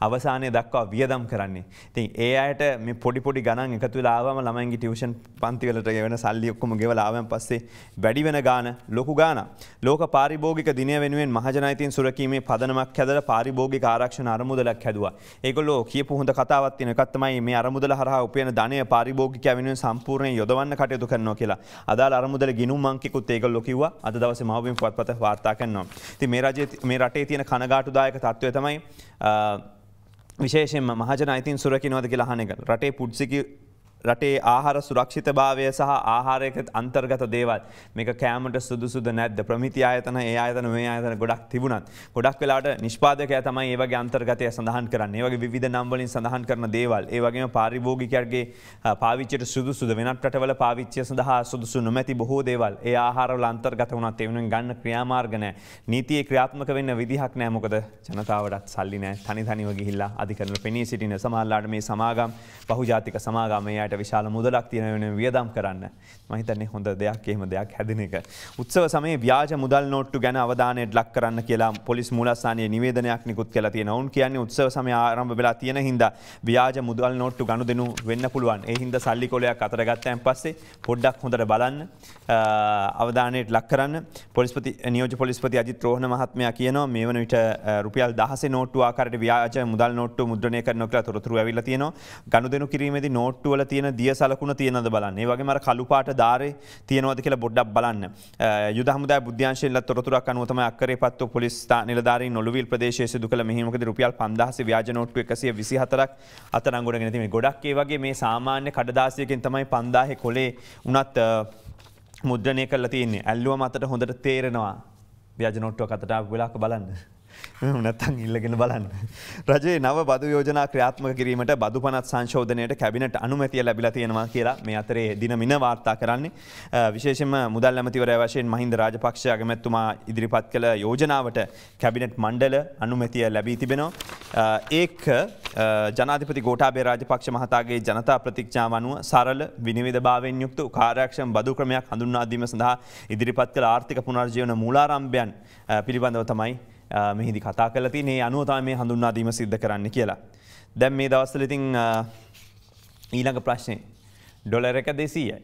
අවසානයේ දක්වා වියදම් කරන්නේ. ඉතින් ඒ අයට මේ පොඩි පොඩි ගණන් එකතු වෙලා ආවම ළමයින්ගේ ටියුෂන් පන්ති වලට ගෙවන සල්ලි ඔක්කොම ගෙවලා ආවන් පස්සේ වැඩි වෙන ගාන ලොකු ගානක්. ලෝක පාරිභෝගික දිනය වෙනුවෙන් මහජන අයිතීන් සුරකීමේ පදනමක් හැදලා පාරිභෝගික ආරක්ෂණ අරමුදලක් හැදුවා. ඒගොල්ලෝ කියපු හොඳ කතාවක් තියෙන එකක් තමයි මේ අරමුදල හරහා උපයන ධනය පාරිභෝගිකයා වෙනුවෙන් සම්පූර්ණයෙන් යොදවන්න කටයුතු කරනවා කියලා. අදාළ අරමුදල ගිණුම් අංකිකුත් ඒගොල්ලෝ කිව්වා. අද දවසේ මහබිම් පුවත්පත වාර්තා කරනවා. ඉතින් මේ රටේ තියෙන කනගාටුදායක තත්ත්වය තමයි විශේෂයෙන්ම මහජන අයිතීන් සුරකින්නවද කියලා අහන එක. රටේ ආහාර සුරක්ෂිතභාවය සහ ආහාරයක අන්තර්ගත දේවල් මේක කෑමට සුදුසුද නැද්ද ප්‍රමිති ආයතන ඒ ආයතන මේ ආයතන ගොඩක් තිබුණත් ගොඩක් වෙලාවට නිෂ්පාදකයා තමයි ඒ වගේ අන්තර්ගතය සඳහන් කරන්නේ. ඒ වගේ විවිධ නම් වලින් සඳහන් කරන දේවල් ඒ වගේම පාරිභෝගිකයන්ගේ පාවිච්චියට සුදුසුද වෙනත් රටවල පාවිච්චිය සඳහා සුදුසු නොමැති බොහෝ දේවල් ඒ ආහාරවල අන්තර්ගත වුණත් ඒ වෙනුවෙන් ගන්න ක්‍රියාමාර්ග නැහැ. නීතියේ ක්‍රියාත්මක වෙන්න විදිහක් නැහැ. මොකද ජනතාවටත් සල්ලි නැහැ. තනිව ගිහිල්ලා අධිකරණ පෙනී සිටින සමාජලාට මේ සමාගම් බහුජාතික සමාගම් විශාල මුදලක් තියෙන වෙන වියදම් කරන්න. මම හිතන්නේ හොඳ දෙයක් එහෙම දෙයක් හැදෙන එක. උත්සව සමයේ ව්‍යාජ මුදල් නෝට්ටු ගැන අවධානයට ලක් කරන්න කියලා පොලිස් මූලස්ථානයේ නිවේදනයක් නිකුත් කළා තියෙනවා. උන් කියන්නේ උත්සව සමය ආරම්භ වෙලා තියෙන හින්දා ව්‍යාජ මුදල් නෝට්ටු ගනුදෙනු වෙන්න පුළුවන්. ඒ හින්දා සල්ලි කොලයක් අතර ගත්තයින් පස්සේ පොඩ්ඩක් හොඳට බලන්න අවධානයට ලක් කරන්න. නියෝජ්‍ය පොලිස්පති අජිත් රෝහණ මහත්මයා කියනවා මේ වන විට රුපියල් 10 නෝට්ටු ආකාරයට ව්‍යාජ මුදල් නෝට්ටු මුද්‍රණය කරනවා කියලා තොරතුරු ඇවිල්ලා තියෙනවා. ගනුදෙනු කිරීමේදී නෝට්ටු වල තියෙන දිය සලකුණ තියෙනවද බලන්න. ඒ වගේම අර කළු පාට ධාරේ තියෙනවද කියලා පොඩ්ඩක් බලන්න. යුද හමුදාය බුද්ධ්‍යංශයෙන් ලත් තොරතුරක් අනුව තමයි අක්කරේපත්තු පොලිස් නිලධාරීන් ඔළුවිල් ප්‍රදේශයේ සිදු කළ මෙහෙයුමකදී රුපියල් 5000 ව්‍යාජ නෝට්ටු 124ක් අත්අඩංගුවටගෙන තියෙනවා. ගොඩක් ඒ වගේ මේ සාමාන්‍ය කඩදාසියකින් තමයි 5000 කොලේ උනත් මුද්‍රණය කරලා තියෙන්නේ. ඇල්ලුවම අතට හොඳට තේරෙනවා ව්‍යාජ නෝට්ටුවක් අතට ආපු වෙලාවක බලන්න. නැත්තම් ඉල්ලගෙන බලන්න. රජයේ නව බදු යෝජනා ක්‍රියාත්මක කිරීමට බදු පනත් සංශෝධනයට කැබිනට් අනුමැතිය ලැබිලා තියෙනවා කියලා මේ අතරේ දින මින වාර්තා කරන්නේ. විශේෂයෙන්ම මුදල් ඇමතිවරයා වශයෙන් මහින්ද රාජපක්ෂ අගමැතිතුමා ඉදිරිපත් කළ යෝජනාවට කැබිනට් මණ්ඩල අනුමැතිය ලැබී තිබෙනවා. ඒක ජනාධිපති ගෝඨාභය රාජපක්ෂ මහතාගේ ජනතා ප්‍රතිඥාව අනුව සරල විනිවිදභාවයෙන් යුක්ත කාර්යක්ෂම බදු ක්‍රමයක් හඳුන්වා දීම සඳහා ඉදිරිපත් කළ ආර්ථික පුනර්ජීවන මූලාරම්භයන් පිළිබඳව තමයි මෙහිදී කතා කරලා තියෙන්නේ. ඒ අනුව තමයි මේ හඳුන්වා දීම සිද්ධ කරන්න කියලා. දැන් මේ දවස්වල ඉතින් ඊළඟ ප්‍රශ්නේ ඩොලර් එක 200යි.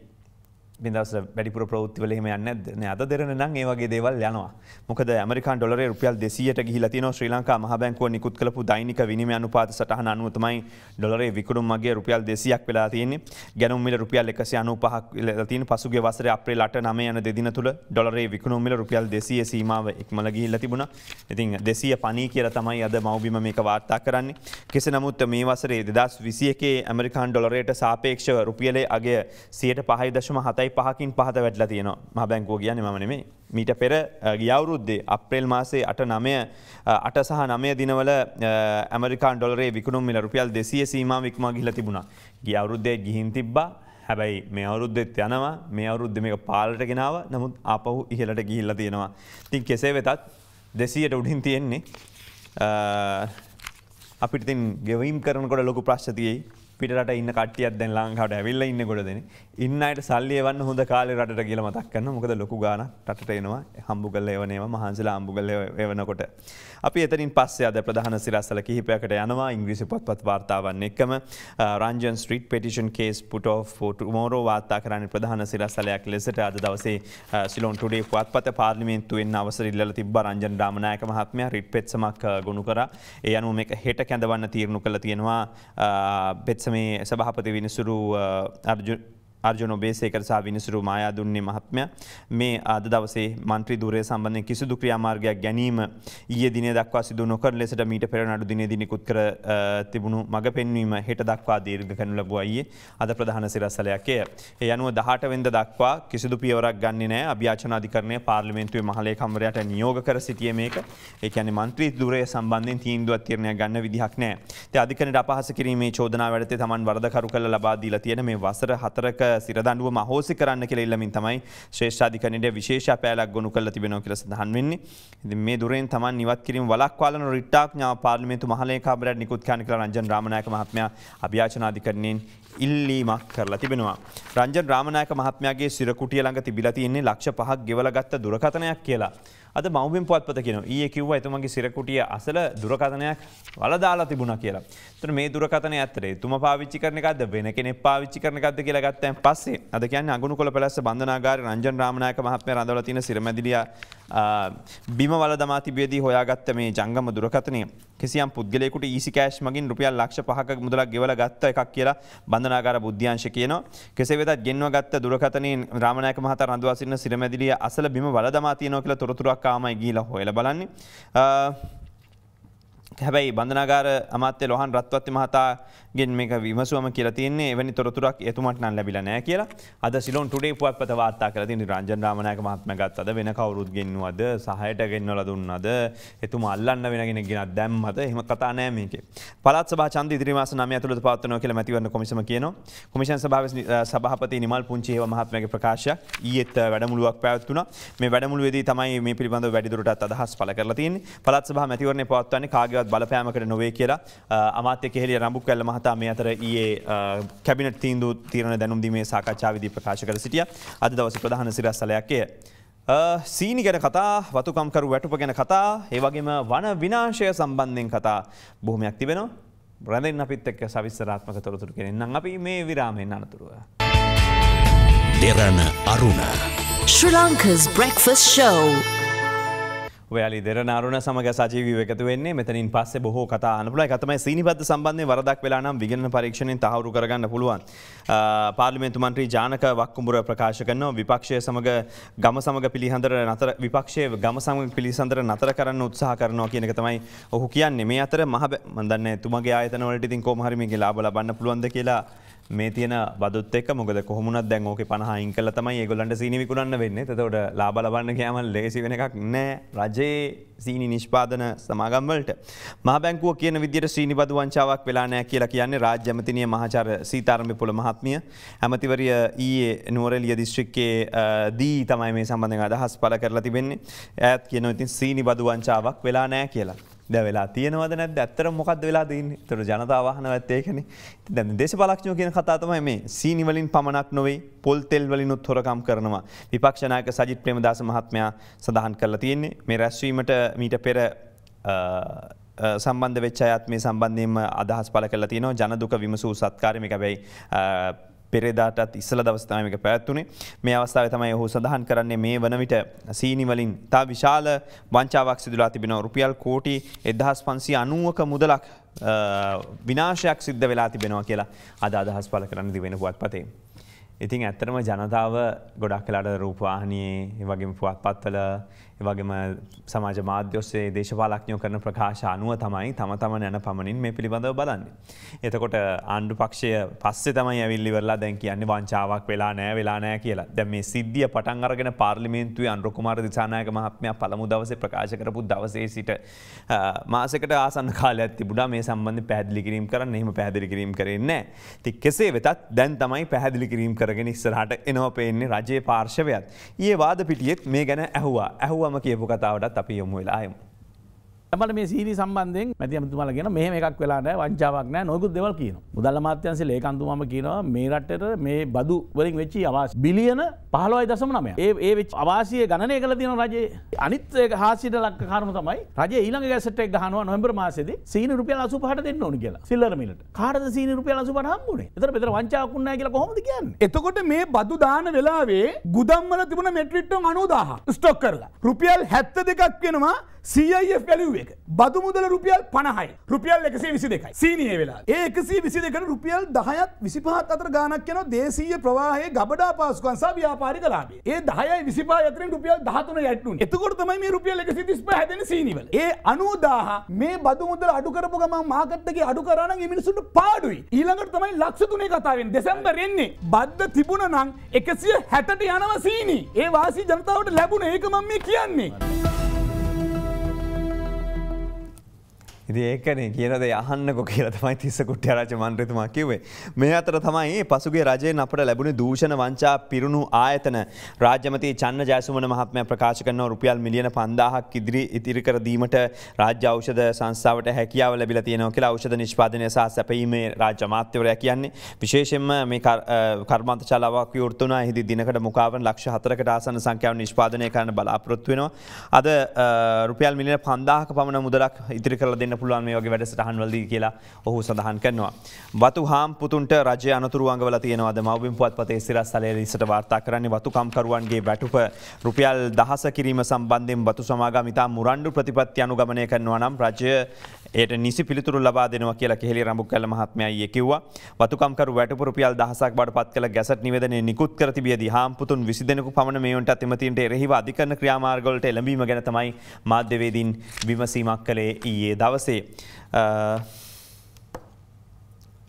මේ දවස්වල වැඩිපුර ප්‍රවෘත්ති වල එහෙම යන්නේ නැද්ද? නේ අද දෙරණ නම් ඒ වගේ දේවල් යනවා. මොකද ඇමරිකානු ඩොලරේ රුපියල් 200ට ගිහිලා තියෙනවා. ශ්‍රී ලංකා මහ බැංකුව නිකුත් කළපු දෛනික විනිමය අනුපාත සටහන අනුව තමයි ඩොලරේ විකුණුම් මගිය රුපියල් 200ක් වෙලා තියෙන්නේ. ගැනුම් මිල රුපියල් 195ක් වෙලා තියෙන පසුගිය වසරේ අප්‍රේල් 8 9 යන දෙදින තුල ඩොලරේ විකුණුම් මිල රුපියල් 200 සීමාව ඉක්මලා ගිහිල්ලා තිබුණා. ඉතින් 200 පණී කියලා තමයි අද මව්බිම මේක වාර්තා කරන්නේ. කෙසේ නමුත් මේ වසරේ 2021 ඇමරිකානු ඩොලරයට සාපේක්ෂව රුපියලේ අගය 5.75කින් පහත වැටලා තියෙනවා. මහ බැංකුව කියන්නේ මම නෙමෙයි. මීට පෙර ගිය අවුරුද්දේ අප්‍රේල් මාසේ 8 සහ 9 දිනවල ඇමරිකානු ඩොලරේ විකුණුම් මිල රුපියල් 200 සීමාව ඉක්මවා ගිහිලා තිබුණා. ගිය අවුරුද්දේ ගිහින් තිබ්බා. හැබැයි මේ අවුරුද්දෙත් යනවා. මේ අවුරුද්දේ මේක පාලට ගෙනාවා. නමුත් ආපහු ඉහළට ගිහිල්ලා තියෙනවා. ඉතින් කෙසේ වෙතත් 200ට උඩින් තියෙන්නේ අපිට ඉතින් ගෙවීම් කරනකොට ලොකු ප්‍රශ්න තියෙයි. පිටරට ඉන්න කට්ටියක් දැන් ලංකාවට ඇවිල්ලා ඉන්නේ කොට දෙනේ. ඉන්න අයට සල්ලි එවන්න හොඳ කාලේ රටට කියලා මතක් කරනවා. මොකද ලොකු ගාණක් රටට එනවා. හම්බු කරලා එවනේවා මහන්සිලා හම්බු කරලා එවනකොට. අපි එතනින් පස්සේ අද ප්‍රධාන සිරස්වල කිහිපයකට යනවා. ඉංග්‍රීසි පොත්පත් වාර්තාවන් එක්කම Ranjan street petition case put off for tomorrow වාර්තා කරන්නේ ප්‍රධාන සිරස්වලයක් ලෙසට අද දවසේ සිලෝන් ටුඩේ පුවත්පත පාර්ලිමේන්තුවෙන් අවසර ඉල්ලලා තිබ්බා රංජන් රාමනායක මහත්මයා රිට් පෙත්සමක් ගොනු කරා. ඒ අනුව මේක හෙට කැඳවන්න තීරණය කළා තියෙනවා. මේ සභාපති විනිසුරු අර්ජුන ඔබේසේකර සහ විනිසුරු මායාදුන්නේ මහත්මයා මේ අද දවසේ මන්ත්‍රී ධුරය සම්බන්ධයෙන් කිසිදු ක්‍රියාමාර්ගයක් ගැනීම ඊයේ දිනේ දක්වා සිදු නොකරන ලෙසට මීට පෙර නඩු දිනේදී නිකුත් කර තිබුණු මඟ පෙන්වීම හෙට දක්වා දීර්ඝ කරනු ලැබුවා ඊයේ අද ප්‍රධාන සිරස්තලයක් එය. ඒ අනුව 18 වෙනිදා දක්වා කිසිදු පියවරක් ගන්නේ නැහැ. අභියාචන අධිකරණය පාර්ලිමේන්තුවේ මහලේකම්වරයාට නියෝග කර සිටියේ මේක. ඒ කියන්නේ මන්ත්‍රී ධුරය සම්බන්ධයෙන් තීන්දුවක් තීරණයක් ගන්න විදිහක් නැහැ. ඒ අධිකරණයට අපහාස කිරීමේ චෝදනාව යටතේ Taman වරදකරු කළ ලබා දීලා තියෙන මේ වසර 4ක සිරදඬුවම අහෝසි කරන්න කියලා ඉල්ලමින් තමයි ශ්‍රේෂ්ඨ අධිකරණයේ විශේෂ අපෑලක් ගොනු කරලා තිබෙනවා කියලා සඳහන් වෙන්නේ. ඉතින් මේ දුරෙන් Taman ඉවත් කිරීම වළක්වාලන රිට්ටාඥාව පාර්ලිමේන්තු මහලේකම්වරයාට නිකුත් කරන්න කියලා රංජන් රාමනායක මහත්මයා අභියාචන අධිකරණයෙන් ඉල්ලීමක් කරලා තිබෙනවා. රංජන් රාමනායක මහත්මයාගේ සිරකුටිය ළඟ තිබිලා තියෙන්නේ ලක්ෂ 5ක් ගෙවලා ගත්ත දුරකථනයක් කියලා. අද මව්බිම් පුවත්පත කියනවා ඊයේ කිව්වා එතුමගේ සිරකුටිය අසල දුරකථනයක් වලදාලා තිබුණා කියලා. ඒතර මේ දුරකථනය ඇත්තට එතුමා පාවිච්චි කරන එකක්ද වෙන කෙනෙක් පාවිච්චි කරන එකක්ද කියලා ගත්තන් පස්සේ අද කියන්නේ අගනුකොළ පැලැස්ස බන්ධනාගාරයේ රංජන් රාමනායක මහත්මයා රඳවලා තියෙන සිරමැදිලිය බිම වල දමා තිබියදී හොයාගත්ත මේ ජංගම දුරකථනය කිසියම් පුද්ගලයෙකුට ඊසි කෑෂ් මගින් රුපියල් ලක්ෂ 5ක මුදලක් ගෙවලා ගත්ත එකක් කියලා බන්ධනාගාර බුද්ධ්‍යංශ කියනවා. කෙසේ වෙතත් ගෙන්වා ගත්ත දුරකථනයෙන් රාමනායක මහතා රඳවා සිටින සිරමැදිලිය අසල බිම වල දමා තියෙනවා කියලා තොරතුරක් ආමයි ගිහිලා හොයලා බලන්නේ. හැබැයි බන්ධනාගාර අමාත්‍ය ලොහන් රත්වත්ති මහතාගෙන් මේක විමසුවම කියලා තියෙන්නේ එවැනි තොරතුරක් එතුමට නම් ලැබිලා නැහැ කියලා. අද සිලෝන් ටුඩේ පුවත්පත වාර්තා කරලා තියෙන රංජන් රාමනායක මහත්මයා ගත්තද වෙන කවුරුත් ගෙන්නවද සහයට ගෙන්නවලා දුන්නද එතුමා අල්ලන්න වෙන කෙනෙක් ගෙනත් දැම්මද එහෙම කතා නැහැ මේකේ. පළාත් සභා ඡන්ද ඉදිරි මාස 9 ඇතුළත පවත්වනවා කියලා මැතිවරණ කොමිසම කියනවා. කොමිෂන් සභාවේ සභාපති නිමල් පුංචිහේව මහත්මයාගේ ප්‍රකාශයක් ඊයේත් වැඩමුළුවක් පැවැත්වුණා. මේ වැඩමුළුවේදී තමයි මේ පිළිබඳව වැඩිදුරටත් අදහස් පළ කරලා තියෙන්නේ. පළාත් සභා මැතිවරණය පවත්වන්නේ කාගේවත් බලපෑමකට නොවේ කියලා අමාත්‍ය කෙහෙලිය රඹුක්වැල්ල මහතා මේ අතර ඊයේ කැබිනට් තීන්දුව තීරණ දැනුම් දීමේ සාකච්ඡාවේදී ප්‍රකාශ කර සිටියා. අද දවසේ ප්‍රධාන සිරස්තලයක් එය. සීනි ගැන කතා, වතුකම්කරු වැටුප ගැන කතා, ඒ වගේම වන විනාශය සම්බන්ධයෙන් කතා බොහොමයක් තිබෙනවා. රැඳෙන්න අපිත් එක්ක සවිස්තරාත්මක තොරතුරු ගෙනෙන්නම් අපි මේ විරාමයෙන් අනතුරුව. දෙරණ අරුණ Sri Lanka's breakfast show. ඔයාලි දෙරණ අරුණ සමග සජීවීව එකතු වෙන්නේ. මෙතනින් පස්සේ බොහෝ කතා අහන්න පුළුවන්. ඒක තමයි සීනිබද්ද සම්බන්ධයෙන් වරදක් වෙලා නම් විගණන පරීක්ෂණයෙන් තහවුරු කරගන්න පුළුවන්. පාර්ලිමේන්තු මන්ත්‍රී ජානක වක්කුඹුර ප්‍රකාශ කරනවා විපක්ෂය සමග ගම සමග පිළිසඳර නතර විපක්ෂයේ ගම සමග පිළිසඳර නතර කරන්න උත්සාහ කරනවා කියන එක තමයි ඔහු කියන්නේ. මේ අතර මම දන්නේ තුමගේ ආයතන වලට ඉතින් කොහොම හරි මේකේ ලාභ ලබන්න පුළුවන්ද කියලා මේ තියෙන බදුත් එක්ක මොකද කොහොමුණත් දැන් ඕකේ 50 අයින් කළා තමයි ඒගොල්ලන්ට සීනි විකුණන්න වෙන්නේ. එතකොට ලාභ ලබන්න ගියාම ලේසි වෙන එකක් නෑ. රජයේ සීනි නිෂ්පාදන සමාගම් වලට මහ බැංකුව කියන විදිහට සීනි බදු වංචාවක් වෙලා නැහැ කියලා කියන්නේ රාජ්‍ය ඇමතිනිය මහාචාර්ය සීතාරම්භ පොළ මහත්මිය. ඇමතිවරිය ඊයේ නුවරඑළිය දිස්ත්‍රික්කයේ දී තමයි මේ සම්බන්ධයෙන් අදහස් පළ කරලා තිබෙන්නේ. එයාත් කියනවා ඉතින් සීනි බදු වංචාවක් වෙලා නැහැ කියලා. දැන් වෙලා තියෙනවද නැද්ද? ඇත්තටම මොකද්ද වෙලා දෙන්නේ? ඒතර ජනතාව අහනවත් ඒකනේ. දැන් දේශපාලඥයෝ කියන කතාව තමයි මේ සීනි වලින් පමණක් නොවේ පොල් තෙල් වලිනුත් හොරකම් කරනවා. විපක්ෂ නායක සජිත් ප්‍රේමදාස මහත්මයා සඳහන් කරලා තියෙන්නේ මේ රැස්වීමට මීට පෙර සම්බන්ධ වෙච්ච අයත් මේ සම්බන්ධයෙන්ම අදහස් පළ කරලා තියෙනවා. ජන දුක විමසූ සත්කාරය මේක හැබැයි පෙරේදාටත් ඉස්සල දවස් තමයි මේක පැවැත්වුණේ. මේ අවස්ථාවේ තමයි ඔහු සඳහන් කරන්නේ මේ වන විට සීනි වලින් තා විශාල වංචාවක් සිදුලා තිබෙනවා. රුපියල් කෝටි 1590ක මුදලක් විනාශයක් සිද්ධ වෙලා තිබෙනවා කියලා අද අදහස් පළ කරන්න දිවෙන පුවත්පතේ. ඉතින් ඇත්තටම ජනතාව ගොඩක් වෙලාට රූපවාහිනියේ ඒ වගේම පුවත්පත්වල ඒ වගේම සමාජ මාධ්‍ය ඔස්සේ දේශපාලඥයෝ කරන ප්‍රකාශ අනුව තමයි තම යන පමණින් මේ පිළිබඳව බලන්නේ. එතකොට ආණ්ඩු පක්ෂය පස්සේ තමයි ඇවිල්ලි ඉවරලා දැන් කියන්නේ වංචාවක් වෙලා නැහැ කියලා. දැන් මේ සිද්ධිය පටන් අරගෙන පාර්ලිමේන්තුවේ අනුර කුමාර දිසානායක මහත්මයා පළමු දවසේ ප්‍රකාශ කරපු දවසේ සිට මාසයකට ආසන්න කාලයක් තිබුණා මේ සම්බන්ධයෙන් පැහැදිලි කිරීම කරන්න. එහෙම පැහැදිලි කිරීම කරේ නැහැ. ඉතින් කෙසේ වෙතත් දැන් තමයි පැහැදිලි කිරීම කරගෙන ඉස්සරහට එනවා පේන්නේ රජයේ පාර්ශවයත්. ඊයේ වාද පිටියෙත් මේ ගැන ඇහුවම කියපු කතාවටත් අපි යමු වෙලා ආයමු. අපල මේ සීනි සම්බන්ධයෙන් මැති අමතුමාලා කියන මෙහෙම එකක් වෙලා නැහැ වංචාවක් නැහැ නොයෙකුත් දේවල් කියනවා. මුදල් අමාත්‍යාංශයේ ලේකම්තුමාම කියනවා මේ රටේට මේ බදු වලින් වෙච්ච අවාසි බිලියන 15.9. ඒ වෙච්ච අවාසිය ගණනය කරලා තියෙන රජයේ අනිත් ඒක හාස්‍යයට ලක් කාරණා තමයි රජයේ ඊළඟ ගැසට් එක ගහනවා නොවැම්බර් මාසෙදී සීනි රුපියල් 85ට දෙන්න ඕනි කියලා. සිල්ලර මිලට. කාටද සීනි රුපියල් 85ට හම්බුනේ? ඒතර මෙතන වංචාවක් උන්නේ නැහැ කියලා කොහොමද කියන්නේ? එතකොට මේ බදු දාන වෙලාවේ ගුදම් වල තිබුණ මෙට්‍රික් ටන් 90000 ස්ටොක් කරලා රුපියල් 72ක් වෙනවා CIF value එක. බදු මුදල රුපියල් 50යි. රුපියල් 122යි. සීනියේ වෙලා. ඒ 122කට රුපියල් 10ත් 25ත් අතර ගාණක් යනවා දේශීය ප්‍රවාහයේ ගබඩා පාසුකම් සහ ව්‍යාපාරික ලාභය. ඒ 10යි 25යි අතරින් රුපියල් 13යි යට්ටුනේ. එතකොට තමයි මේ රුපියල් 135 හැදෙන්නේ සීනිවල. ඒ 90000 මේ බදු මුදල අඩු කරපු ගමන් මාකට් එකේ අඩු කරා නම් මේ මිනිස්සුන්ට පාඩුයි. ඊළඟට තමයි ලක්ෂ 3 කතා වෙන්නේ. දෙසැම්බර් එන්නේ. බද්ද තිබුණා නම් 160ට යනවා සීනි. ඒ වාසි ජනතාවට ලැබුණේ. ඒක මම මේ කියන්නේ. ඉතින් ඒකනේ කියනද යහන්නකො කියලා තමයි තිස්ස කුට්ටිආරච්චි මන්ත්‍රීතුමා කිව්වේ. මේ අතර තමයි පසුගිය රජයෙන් අපට ලැබුණේ දූෂණ වංචා පිරුණු ආයතන රාජ්‍යමନ୍ତ୍ରୀ චන්න ජයසුමන මහත්මයා ප්‍රකාශ කරනවා රුපියල් මිලියන 5000ක් ඉතිරි කර දීමට රාජ්‍ය ඖෂධ සංස්ථාවට හැකියාව ලැබිලා තියෙනවා කියලා ඖෂධ නිෂ්පාදනය සහ සැපයීමේ රාජ්‍ය අමාත්‍යවරයා කියන්නේ. විශේෂයෙන්ම මේ කර්මාන්තශාලාවක් විවෘත වුණා. එහිදී දිනකට මුකාවන ලක්ෂ 4කට ආසන්න සංඛ්‍යාවක් නිෂ්පාදනය කරන්න බලාපොරොත්තු වෙනවා. අද රුපියල් මිලියන 5000ක පමණ මුදලක් ඉතිරි කරලා දෙන්න පුළුවන් මේ වගේ වැඩසටහන්වලදී කියලා ඔහු සඳහන් කරනවා. වතු හාම් පුතුන්ට රජය අනතුරු අඟවලා තියෙනවාද? මව්බිම් පුවත්පතේ සිරස්තලයේ ලිස්ටට වාර්තා කරන්නේ වතු කම්කරුවන්ගේ වැටුප රුපියල් 10 කිරීම සම්බන්ධයෙන් වතු සමාගම් ඉතා මුරණ්ඩු ප්‍රතිපත්ති අනුගමනය කරනවා නම් රජය ඒට නිසි පිළිතුරු ලබා දෙනවා කියලා කෙහෙලි රඹුක්කැල්ල මහත්මයා ඊයේ කිව්වා. වතු කම්කරු වැටුප රුපියල් 1000ක් බවට පත් කළ ගැසට් නිවේදනයේ නිකුත් කර තිබියදී හාම් පුතුන් 20 දෙනෙකු පමණ මේ වන්ට එමෙතින්ට එරෙහිව අධිකරණ ක්‍රියාමාර්ගවලට එළඹීම ගැන තමයි මාධ්‍යවේදීන් විමසීමක් කළේ ඊයේ දවසේ.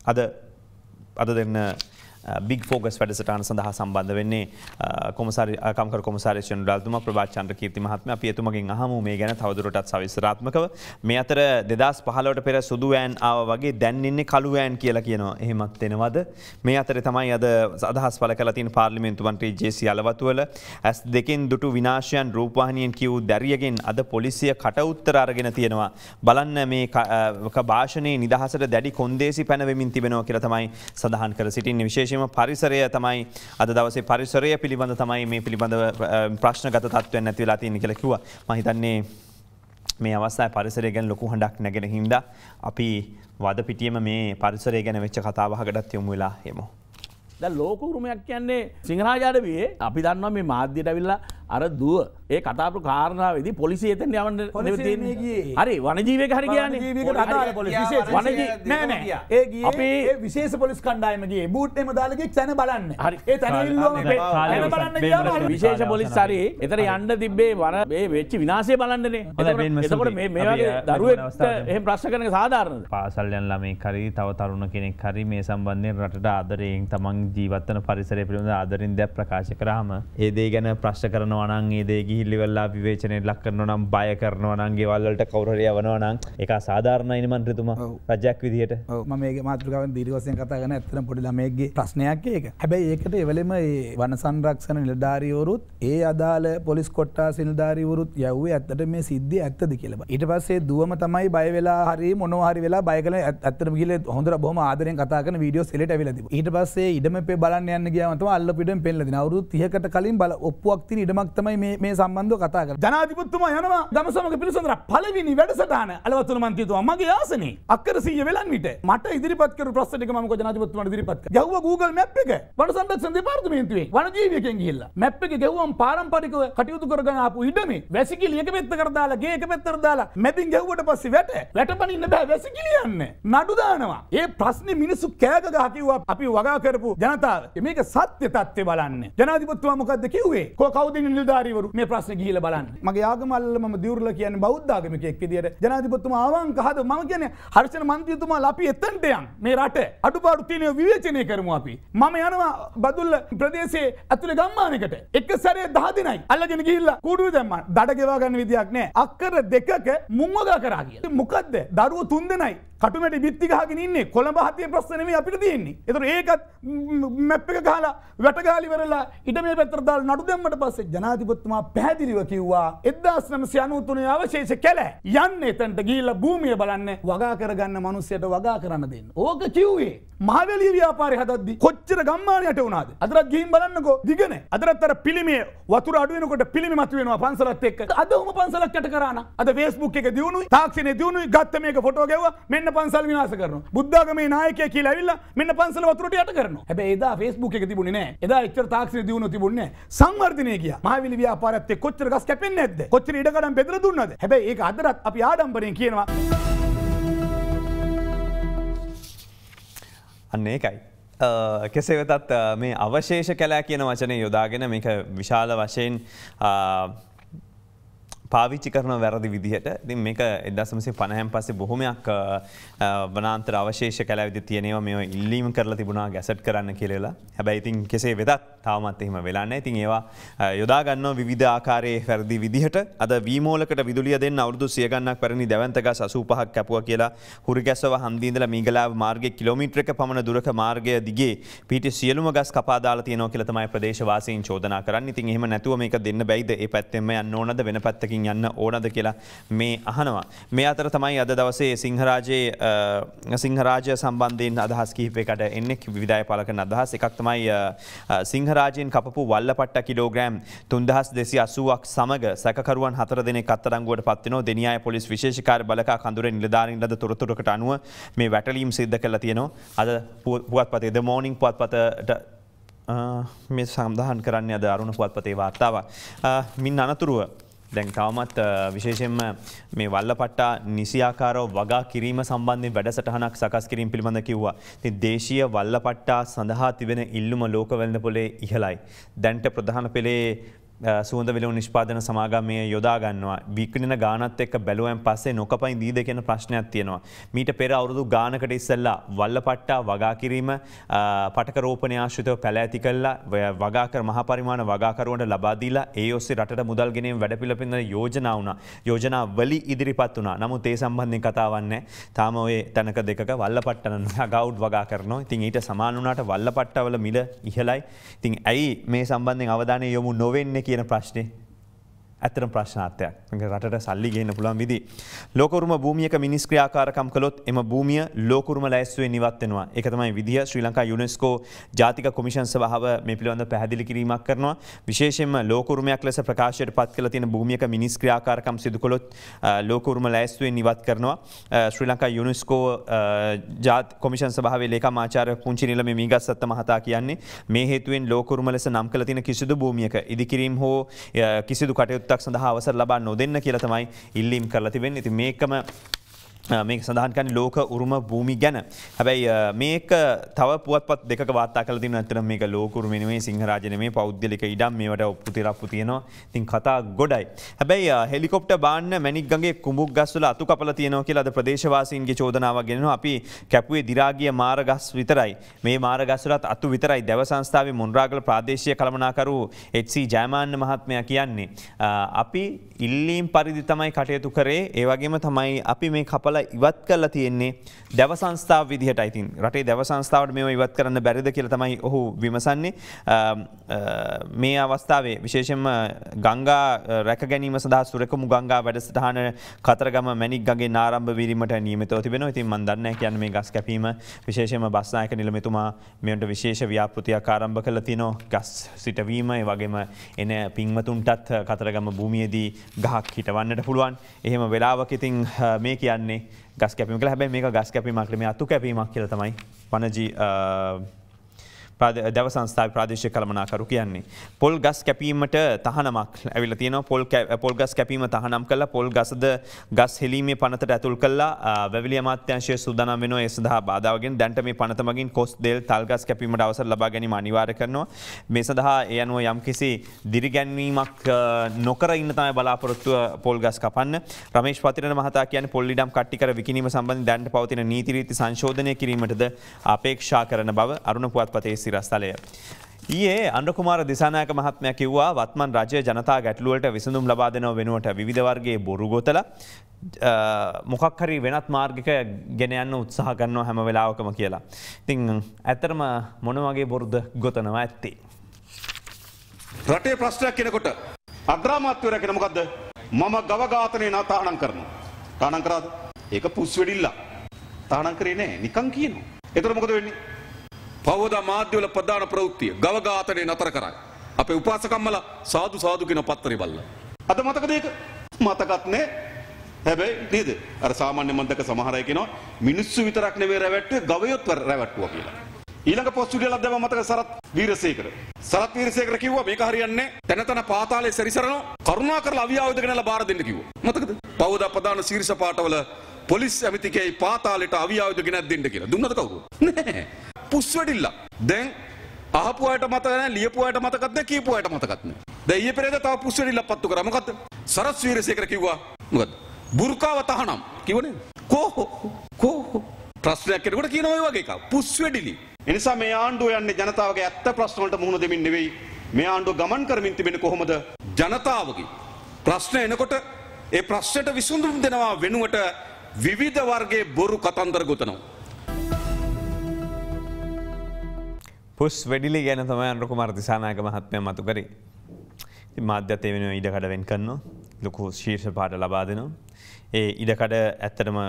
අද දෙන්න බිග් ෆෝකස් වැඩසටහන සඳහා සම්බන්ධ වෙන්නේ කම්කරු කොමසාරිස් ජෙනරාල්තුමා ප්‍රභාත් චන්ද්‍රකීර්ති මහත්මයා. අපි එතුමගෙන් අහමු මේ ගැන තවදුරටත් සවිස්තරාත්මකව. මේ අතර 2015ට පෙර සුදු වෑන් ආවා වගේ දැන් ඉන්නේ කළු වෑන් කියලා කියනවා. එහෙමත් වෙනවද? මේ අතරේ තමයි අද අදහස් පළ කළ තියෙන පාර්ලිමේන්තු මන්ත්‍රී ජේ.සී. අලවතුවල ඇස් දෙකෙන් දුටු විනාශයන් රූපවාහිනියෙන් කියූ දැරියගෙන් අද පොලිසිය කට උත්තර අරගෙන තියෙනවා. බලන්න මේ භාෂණයේ නිදහසට දැඩි කොන්දේසි පැනවෙමින් තිබෙනවා කියලා තමයි සඳහන් කර සිටින්නේ. විශේෂ පරිසරය තමයි අද දවසේ පරිසරය පිළිබඳ තමයි මේ පිළිබඳව ප්‍රශ්නගත තත්ත්වයක් නැති වෙලා තියෙන කියලා කිව්වා. මම හිතන්නේ මේ අවස්ථාවේ පරිසරය ගැන ලොකු හඬක් නැගෙන හින්දා අපි වද පිටියේම මේ පරිසරය ගැන වෙච්ච කතාවහකටත් යමු වෙලා එමු. දැන් ලෝක උරුමයක් කියන්නේ සිංහරාජාඩවියේ අපි දන්නවා මේ මාධ්‍යයට ඇවිල්ලා අර දුව ඒ කතාපු කාරණාවේදී පොලිසිය එතෙන් යවන්න නෙවෙයි ගියේ. හරි වනජීවීක හරි කියන්නේ. වනජීවීකට අදාළ පොලිස් විශේෂ නෑ නෑ. ඒ ගියේ ඒ විශේෂ පොලිස් කණ්ඩායම ගියේ. බූට් එකම දාලා ගිහින් තැන බලන්න. හරි. ඒ තැන ඉල්ලුවම තැන බලන්න ගියාම විශේෂ පොලිස් හරි එතන යන්න තිබ්බේ මේ වෙච්ච විනාශය බලන්නනේ. එතකොට මේ වගේ දරුවෙක්ට එහෙම ප්‍රශ්න කරන එක සාධාරණද? පාසල් යන ළමෙක් හරි තව තරුණ කෙනෙක් හරි මේ සම්බන්ධයෙන් රටට ආදරයෙන් තමන් ජීවත් වෙන පරිසරය පිළිබඳ ආදරින් දෙයක් ප්‍රකාශ කරාම ඒ දේ ගැන ප්‍රශ්න කරනවා නම් ඒ දේ ගිහිල්ලිවලා විවේචනයට ලක් කරනවා නම් බය කරනවා නම් ගෙවල් වලට කවුරු හරි යවනවා නම් ඒක අසාධාරණයිනේ මන්ත්‍රීතුමා රජයක් විදියට. ඔව් මම මේකේ මාතෘකාවෙන් දීර්ඝ වශයෙන් කතා කරන ඇත්තටම පොඩි ළමයෙක්ගේ ප්‍රශ්නයක් ඒක. හැබැයි ඒකට එවලෙම මේ වන සංරක්ෂණ නිලධාරීවරුත් ඒ අදාළ පොලිස් කොට්ටාස නිලධාරීවරුත් යවුවේ ඇත්තට මේ සිද්ධිය ඇත්තද කියලා. ඊට පස්සේ දුවම තමයි බය වෙලා හරි මොනවා හරි වෙලා බය කළා ඇත්තටම ගිහලා හොඳට බොහොම ආදරෙන් කතා කරන වීඩියෝස් එලෙට ඇවිල්ලා තිබුණා. ඊට පස්සේ ඉඩමෙපේ බලන්න යන්න ගියාම තමයි අල්ලපිඩෙන් පෙන්නලා දෙනවා. අවුරුදු 30කට කලින් ඔප්පුවක් තියෙන ඉඩමක් තමයි මේ සම්බන්ධව කතා කරන්නේ. ජනාධිපතිතුමා යනවා ගමසමග පිළිසඳර පළවෙනි වැඩසටහන අලවතුල මන්ත්‍රීතුමා මගේ ආසනේ අක්කර 100 වෙලන් විට මට ඉදිරිපත් කරපු ප්‍රශ්න ටික මම ජනාධිපතිතුමාට ඉදිරිපත් කරා. යවුවා Google map එක වන සංරක්ෂණ දෙපාර්තමේන්තුවේ වනජීවියෙක්ගෙන් ගිහිල්ලා මැප් එකේ ගෙවුවම් පාරම්පරිකව කටයුතු කරගෙන ආපු ඉඩමේ වැසිකිලි එක පැත්තකට දාලා ගේ එක පැත්තකට දාලා මැදින් ගැහුවට පස්සේ වැටපනින්න බෑ වැසිකිලි යන්නේ නඩු දානවා. ඒ ප්‍රශ්නේ මිනිස්සු කෑග ගහ කිව්වා අපි වගා කරපු ජනතාව මේක සත්‍ය තත්ත්වය බලන්න. ජනාධිපතිතුමා මොකද්ද කිව්වේ? කවුද නිලධාරීවරු මේ ප්‍රශ්නේ ගිහිල්ලා බලන්න. මගේ ආගම අල්ලලා මම දියුරලා කියන්නේ බෞද්ධ ආගමිකයෙක් විදියට ජනාධිපතිතුමා අවංක හද මම කියන්නේ හර්ෂණ මන්ත්‍රීතුමාලා අපි එතනට යන් මේ රට අඩුපාඩු තියෙන විවේචනය කරමු අපි. මම යනවා බදුල්ල ප්‍රදේශයේ ඇතුලේ ගම්මානයකට එක සැරේ 10 දිනයි අල්ලගෙන ගිහිල්ලා කූඩුවේ දැම්මා. දඩ ගෙවා ගන්න විදියක් නැහැ. අක්කර දෙකක මුං වගා කරා කියලා. මොකද්ද? දරුවෝ 3 දෙනයි කටුමැටි බිත්ති ගහගෙන ඉන්නේ. කොළඹ හතියේ ප්‍රශ්න නෙමෙයි අපිට තියෙන්නේ. ඒතර ඒකත් මැප් එක ගහලා වැටගාලි වෙරලා ඉඩ මේ පැත්තට දාලා නඩු දැම්මට පස්සේ ජනාධිපතිතුමා පැහැදිලිව කිව්වා 1993 අවශේෂ කැල යන්නේ එතනට ගිහිල්ලා භූමිය බලන්න වගා කරගන්න මිනිස්සුන්ට වගා කරන්න දෙන්න. ඕක කිව්වේ මහවැලිය ව්‍යාපාරය හදද්දි කොච්චර ගම්මානයට වුණාද? අදටත් ගිහින් බලන්නකෝ දිගනේ. අදටත් අර පිළිමේ වතුර අඩු වෙනකොට පිළිමේ මතුවෙනවා පන්සලත් එක්ක. අද උම පන්සලක් යට කරා නම් අද Facebook එක දියුණුයි, තාක්ෂණය දියුණුයි, ගත්ත මේක ෆොටෝ ගැව්වා මෙන්න පන්සල් විනාශ කරනවා. බුද්ධාගමේ නායකයා කියලා ඇවිල්ලා මෙන්න පන්සල වතුරට යට කරනවා. හැබැයි එදා Facebook එක තිබුණේ නැහැ. එදා එච්චර තාක්ෂණය දියුණුව තිබුණේ නැහැ. සංවර්ධනය ගියා. මහවැලි ව්‍යාපාරයත් එක්ක කොච්චර ගස් කැපෙන්නේ නැද්ද? කොච්චර ඉඩකඩම් බෙදලා දුන්නද? හැබැයි ඒක අදටත් අපි ආඩම්බරයෙන් කියනවා. අන්න ඒකයි. කෙසේ වෙතත් මේ අවශේෂ කැලෑ කියන වචනේ යොදාගෙන මේක විශාල වශයෙන් පාවිච්චි කරන වැරදි විදිහට. ඉතින් මේක 1950න් පස්සේ බොහොමයක් වනාන්තර අවශේෂ කැලෑ විදිහට තියෙනවා මේව ඉල්ලීම් කරලා තිබුණා ගැසට් කරන්න කියලා. හැබැයි ඉතින් කෙසේ වෙතත් තාමත් එහෙම වෙලා නැහැ. ඉතින් ඒවා යොදා ගන්නවා විවිධ ආකාරයේ වැරදි විදිහට. අද වීමෝලකට විදුලිය දෙන්න අවුරුදු 100 ගණනක් පැරණි දැවැන්ත ගස් 85ක් කැපුවා කියලා හුරිගැස්සව හන්දිය ඉඳලා මීගලාව මාර්ගයේ කිලෝමීටරයක පමණ දුරක මාර්ගය දිගේ පිටි සියලුම ගස් කපා දාලා තියෙනවා කියලා තමයි ප්‍රදේශවාසීන් චෝදනා කරන්නේ. ඉතින් එහෙම නැතුව මේක දෙන්න බැයිද? ඒ පැත්තෙන්ම යන්න ඕනද වෙන පැත්තකින් යන්න ඕනද කියලා මේ අහනවා. මේ අතර තමයි අද දවසේ සිංහරාජය සම්බන්ධයෙන් අදහස් කිහිපයකට එන්නේ විවිධ පාලකන අදහස්. එකක් තමයි සිංහරාජයෙන් කපපු වල්ලපට්ට කිලෝග්‍රෑම් 3280ක් සමග සැකකරුවන් 4 දෙනෙක් අත්අඩංගුවට පත් වෙනවා. දෙනියාය පොලිස් විශේෂ කාර්ය බලකා කඳුරේ නිලධාරීන් ලද තොරතුරකට අනුව මේ වැටලීම් සිද්ධ කරලා තියෙනවා. අද පුවත්පතේ ද මෝර්නිං පුවත්පතට මේ සඳහන් කරන්නේ අද අරුණ පුවත්පතේ වාර්තාවක්. මින් අනතුරුව දැන් තවමත් විශේෂයෙන්ම මේ වල්ලපට්ටා නිසියාකාරව වගා කිරීම සම්බන්ධයෙන් වැඩසටහනක් සකස් කිරීම පිළිබඳව කිව්වා. ඉතින් දේශීය වල්ලපට්ටා සඳහා තිබෙන ඉල්ලුම ලෝක වෙළඳ පොලේ ඉහළයි. දැන්ට ප්‍රධාන පෙළේ සුවඳ විලවුන් නිෂ්පාදන සමාගමය යොදා ගන්නවා. විකිණෙන ගානත් එක්ක බැලුවෙන් පස්සේ නොකපයින් දීද කියන ප්‍රශ්නයක් තියෙනවා. මීට පෙර අවුරුදු ගානකට ඉස්සෙල්ලා වල්ලපට්ටා වගා කිරීම පටක රෝපණය ආශ්‍රිතව පැලෑති කළා වගාකර මහා පරිමාණ වගාකරුවන්ට ලබා දීලා ඒ ඔස්සේ රටට මුදල් ගෙනීම වැඩපිළිවෙල යෝජනා වුණා. යෝජනා වලි ඉදිරිපත් වුණා. නමුත් ඒ සම්බන්ධයෙන් කතාවක් නැහැ. තාම ඔය තැනක දෙකක වල්ලපට්ටන ගවුට් වගා කරනවා. ඉතින් ඊට සමාන වුණාට වල්ලපට්ටවල මිල ඉහළයි. ඉතින් ඇයි මේ සම්බන්ධයෙන් අවධානය යොමු නොවෙන්නේ කියන ප්‍රශ්නේ ඇත්තටම ප්‍රශ්නාර්ථයක්. රටට සල්ලි ගේන්න පුළුවන් විදි. ලෝකෝරුම භූමියක මිනිස් ක්‍රියාකාරකම් කළොත් එම භූමිය ලෝකෝරුම ලෑස්තුවේ නිවත් වෙනවා. ඒක තමයි විදිය. ශ්‍රී ලංකා යුනෙස්කෝ ජාතික කොමිෂන් සභාව මේ පිළිබඳව පැහැදිලි කිරීමක් කරනවා. විශේෂයෙන්ම ලෝකෝරුමයක් ලෙස ප්‍රකාශයට පත් කළ තියෙන භූමියක මිනිස් ක්‍රියාකාරකම් සිදු කළොත් ලෝකෝරුම ලෑස්තුවේ නිවත් කරනවා. ශ්‍රී ලංකා යුනෙස්කෝ කොමිෂන් සභාවේ ලේකමාචාර්ය පුංචි නිලමේ මීගස්සත්ත මහතා කියන්නේ මේ හේතුවෙන් ලෝකෝරුම ලෙස නම් කළ තියෙන කිසිදු භූමියක ඉදිකිරීම හෝ කිසිදු කටයුතු සඳහා අවසර ලබා නොදෙන්න කියලා තමයි ඉල්ලීම් කරලා තිබෙන්නේ. ඉතින් මේකම මේක සඳහන් කරන්නේ ලෝක උරුම භූමි ගැන. හැබැයි මේක තව පුවත්පත් දෙකක වාර්තා කරලා තියෙනවා. අතන මේක ලෝක උරුම නෙමෙයි, සිංහරාජ නෙමෙයි, පෞද්ගලික ඉඩම් මේවට ඔප්පු තිරප්පු තියෙනවා. ඉතින් කතා ගොඩයි. හැබැයි හෙලිකොප්ටර් බාන්න මැණික් ගඟේ කුඹුක් ගස් වල අතු කපලා තියෙනවා කියලා අද ප්‍රදේශවාසීන්ගේ චෝදනාවක් ගෙනෙනවා. අපි කැපුවේ දිරාගිය මාර ගස් විතරයි. මේ මාර ගස් වලත් අතු විතරයි. දැව සංස්ථාවේ මොන්රාගල ප්‍රාදේශීය කළමනාකරු එච්.සී. ජයමාන්න මහත්මයා කියන්නේ අපි ඉල්ලීම් පරිදි තමයි කටයුතු කරේ. ඒ වගේම තමයි අපි මේ කපලා ඉවත් කරලා තියෙන්නේ දැව සංස්ථාව විදිහට. ඉතින් රටේ දැව සංස්ථාවට මේව ඉවත් කරන්න බැරිද කියලා තමයි ඔහු විමසන්නේ. මේ අවස්ථාවේ විශේෂයෙන්ම ගංගා රැක ගැනීම සඳහා සුරකමු ගංගා වැඩසටහන කතරගම මැණික් ගඟේ ආරම්භ වීමට නියමිතව තිබෙනවා. ඉතින් මම දන්නේ නැහැ කියන්නේ මේ ගස් කැපීම විශේෂයෙන්ම බස්නායක නිලමේතුමා මේකට විශේෂ ව්‍යාපෘතියක් ආරම්භ කළා තියෙනවා. ගස් සිටවීම ඒ වගේම එන පින්වතුන්ටත් කතරගම භූමියේදී ගහක් හිටවන්නට පුළුවන්. එහෙම වෙලාවක ඉතින් මේ කියන්නේ ගස් කැපීම කියලා. හැබැයි මේක ගස් කැපීමක් නෙමෙයි අතු කැපීමක් කියලා තමයි පනජී දැව සංස්ථාවේ ප්‍රාදේශීය කළමනාකරු කියන්නේ. පොල් ගස් කැපීමට තහනමක් ඇවිල්ලා තියෙනවා. පොල් ගස් කැපීම තහනම් කළා. පොල් ගස්ද ගස් හෙලීමේ පනතට ඇතුල් කළා. වැවිලි අමාත්‍යාංශය සූදානම් වෙනවා ඒ සඳහා බාධාවකින්. දැන්ට මේ පනත මගින් කොස් දෙල් තල් ගස් කැපීමට අවසර ලබා ගැනීම අනිවාර්ය කරනවා. මේ සඳහා ඒ අනුව යම්කිසි දිරිගැන්වීමක් නොකර ඉන්න තමයි බලාපොරොත්තුව පොල් ගස් කපන්න. රමේෂ් පතිරණ මහතා කියන්නේ පොල් ඉඩම් කට්ටි කර විකිණීම සම්බන්ධයෙන් දැන්ට පවතින නීති රීති සංශෝධනය කිරීමටද අපේක්ෂා කරන බව අරුණ පුවත්පතේ සිරස්තලය. ඊයේ අනුකුමාර දිසානායක මහත්මයා කිව්වා වත්මන් රජය ජනතා ගැටලුවලට විසඳුම් ලබා දෙනව වෙනුවට විවිධ වර්ගයේ බොරු ගොතලා මොකක් හරි වෙනත් මාර්ගයක ගෙන යන්න උත්සාහ කරනවා හැම වෙලාවකම කියලා. ඉතින් ඇත්තටම මොන වගේ බොරුද ගොතනවා ඇත්තේ? රටේ ප්‍රශ්නයක් කෙනකොට අග්‍රාමාත්‍යවරයා කියන මොකද්ද? මම ගව ඝාතනය තාහනම් කරනවා. තාහනම් කරාද? ඒක පුස් වෙඩිල්ල. තාහනම් කරේ නෑ නිකන් කියනවා. එතකොට මොකද වෙන්නේ? පවදා මාධ්‍යවල ප්‍රධාන ප්‍රවෘත්තිය ගව ඝාතනය නතර කරයි. අපේ උපාසකම්මලා සාදු සාදු කියන පත්තරේ බලලා. අද මතකද ඒක? මතකත් නෑ. හැබැයි නේද? අර සාමාන්‍ය මන්දක සමහර අය කියනවා මිනිස්සු විතරක් නෙවෙයි රැවට්ටුවේ ගවයොත් රැවට්ටුවා කියලා. ඊළඟ පොස්ට් විඩියලක් දැම්ම මතක සරත් වීරසේකර. සරත් වීරසේකර කිව්වා මේක හරියන්නේ නැහැ. තන තන පාතාලේ සැරිසරනවා. කරුණා කරලා අවියාවුද ගෙනලා බාර දෙන්න කිව්වා. මතකද? පවදා ප්‍රධාන ශීර්ෂ පාඨවල පොලිස් ඇමතිකේ පාතාලෙට අවියාවුද ගෙනත් දෙන්න කියලා. දුන්නද කවුරු? නැහැ. පුස් වැඩිල්ල. දැන් අහපු අයට මතක නැහැ, ලියපු අයට මතකත් නැහැ, කියපු අයට මතකත් නැහැ. දැන් ඊයේ පෙරේද තව පුස් වැඩිල්ල පත්තු කරා. මොකද්ද? සරත් වීරසේකර කිව්වා මොකද්ද? බුර්කාව තහනම් කිව්වනේ. කෝ ප්‍රශ්නයක් කෙනෙකුට කියනවා ඒ වගේ එකක්. පුස් වැඩිලි. එනිසා මේ ආණ්ඩුව යන්නේ ජනතාවගේ ඇත්ත ප්‍රශ්න වලට මුහුණ දෙමින් නෙවෙයි. මේ ආණ්ඩුව ගමන් කරමින් තිබෙන්නේ කොහොමද? ජනතාවගේ ප්‍රශ්න එනකොට ඒ ප්‍රශ්නට විසඳුම් දෙනවා වෙනුවට විවිධ වර්ගයේ බොරු කතන්දර ගොතනවා. පුස් වැඩිලි ගැන තමයි අනුර කුමාර දිසානායක මහත්මයා මතු කරේ. ඉතින් මාධ්‍යත් ඒ වෙනුවෙන් ඉඩකඩ වෙන් කරනවා. ලොකු ශීර්ෂ පාඨ ලබා දෙනවා. ඒ ඉඩකඩ ඇත්තටම